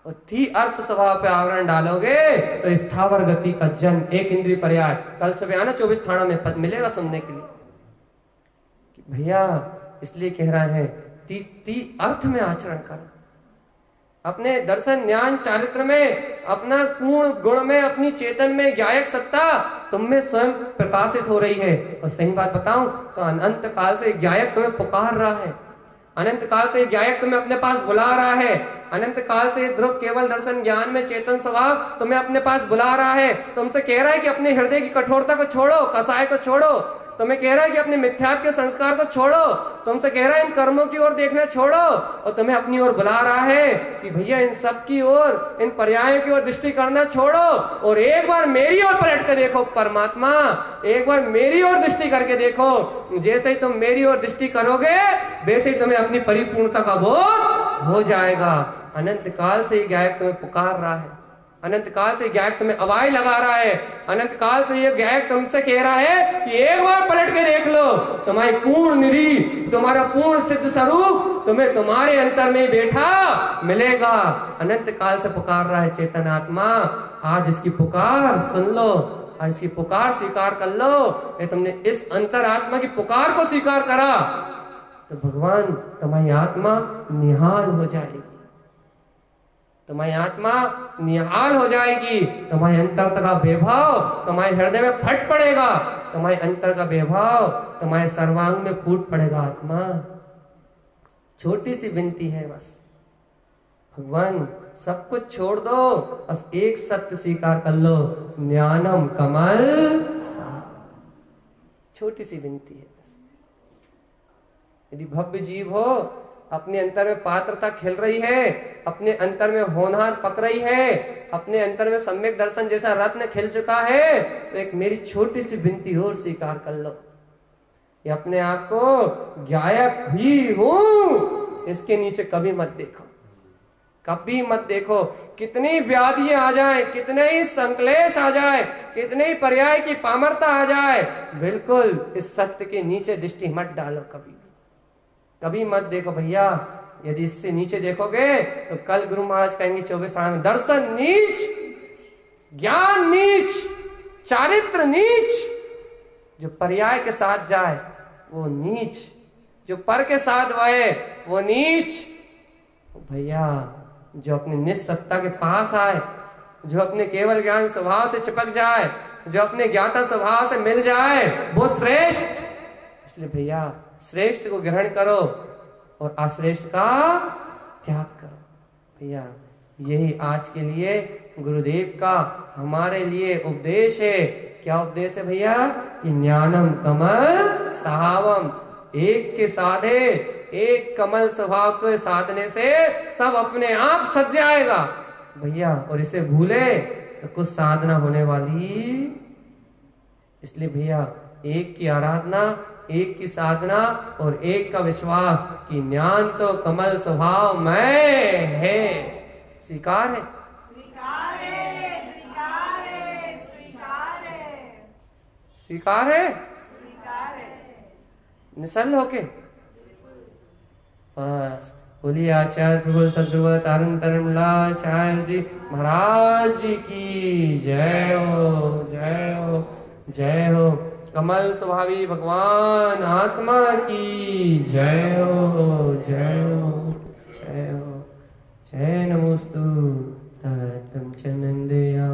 और थी अर्थ स्वभाव पे आवरण डालोगे तो स्थावर गति का जन्म, एक इंद्रिय पर्याय। कल सुबह आना 24 थाना में पद मिलेगा सुनने के लिए। भैया इसलिए कह रहा है ती अर्थ में आचरण कर, अपने दर्शन ज्ञान चारित्र में, अपना पूर्ण गुण में, अपनी चेतन में ज्ञायक सत्ता तुम में स्वयं प्रकाशित हो रही है। और सही बात बताऊं तो अनंत काल से ज्ञायक तुम्हें पुकार रहा है, अनंत काल से ज्ञायक तुम्हें अपने पास बुला रहा है, अनंत काल से ध्रुव केवल दर्शन ज्ञान में चेतन स्वभाव तुम्हें अपने पास बुला रहा है। तुमसे कह रहा है कि अपने हृदय की कठोरता को छोड़ो, कसाय को छोड़ो। तुम्हें कह रहा है कि अपने मिथ्यात्व के संस्कार को छोड़ो। तुमसे कह रहा है इन कर्मों की ओर देखना छोड़ो, और तुम्हें अपनी ओर बुला रहा है कि भैया इन सब की ओर, इन पर्यायों की ओर दृष्टि करना छोड़ो और एक बार मेरी ओर पलट कर देखो। परमात्मा एक बार मेरी ओर दृष्टि करके देखो। जैसे ही तुम मेरी ओर दृष्टि करोगे वैसे ही तुम्हें अपनी परिपूर्णता का बोध हो जाएगा। अनंत काल से ज्ञायक तुम्हें पुकार रहा है, अनंत काल से ज्ञायक तुम्हें आवाज लगा रहा है, अनंत काल से ये ज्ञायक तुमसे कह रहा है कि एक बार पलट के देख लो। तुम्हारी पूर्ण निधि, तुम्हारा पूर्ण सिद्ध स्वरूप तुम्हें तुम्हारे अंतर में बैठा मिलेगा। अनंत काल से पुकार रहा है चेतन आत्मा, आज इसकी पुकार सुन लो। आज इसकी पुकार स्वीकार कर लो। ये तुमने इस अंतरात्मा की पुकार को स्वीकार करा तो भगवान तुम्हारी आत्मा निहाल हो जाएगी, तुम्हारी आत्मा निहाल हो जाएगी। तुम्हारे अंतर का वैभव तुम्हारे हृदय में फट पड़ेगा, तुम्हारे अंतर का वैभव तुम्हारे सर्वांग में फूट पड़ेगा। आत्मा छोटी सी विनती है बस, भगवान सब कुछ छोड़ दो, बस एक सत्य स्वीकार कर लो, ज्ञानम कमल। छोटी सी विनती है। यदि भव्य जीव हो, अपने अंतर में पात्रता खिल रही है, अपने अंतर में होनहार पक रही है, अपने अंतर में सम्यक दर्शन जैसा रत्न खिल चुका है, तो एक मेरी छोटी सी विनती और स्वीकार कर लो। ये अपने आप को गायक ही हूं, इसके नीचे कभी मत देखो, कभी मत देखो। कितनी व्याधियां आ जाए, कितने ही संक्लेश आ जाए, कितने ही पर्याय की पामरता आ जाए, बिल्कुल इस सत्य के नीचे दृष्टि मत डालो, कभी मत देखो भैया। यदि इससे नीचे देखोगे तो कल गुरु महाराज कहेंगे 24 तारा में, दर्शन नीच, ज्ञान नीच, चारित्र नीच। जो पर्याय के साथ जाए वो नीच, जो पर के साथ वाए वो नीच। भैया जो अपने निस्सत्ता के पास आए, जो अपने केवल ज्ञान स्वभाव से चिपक जाए, जो अपने ज्ञाता स्वभाव से मिल जाए, वो श्रेष्ठ। इसलिए भैया श्रेष्ठ को ग्रहण करो और अश्रेष्ठ का त्याग करो। भैया यही आज के लिए गुरुदेव का हमारे लिए उपदेश है। क्या उपदेश है भैया? कि ज्ञानम कमल सहावम, एक के साधे, एक कमल स्वभाव के साधने से सब अपने आप सज जाएगा भैया। और इसे भूले तो कुछ साधना होने वाली। इसलिए भैया एक की आराधना, एक की साधना और एक का विश्वास कि ज्ञान तो कमल स्वभाव में है। स्वीकार है? स्वीकार है, स्वीकार है, स्वीकार है, स्वीकार है, स्वीकार है। निश्चल होके बस बोलिए आचार्य प्रभु सद्गुरु तारण तरणलाचार्य जी महाराज जी की जय हो, जय हो, जय हो। कमल स्वभावी भगवान आत्मा की जय हो, जय हो, जय हो, जय नमोस्तु तम चनंदया।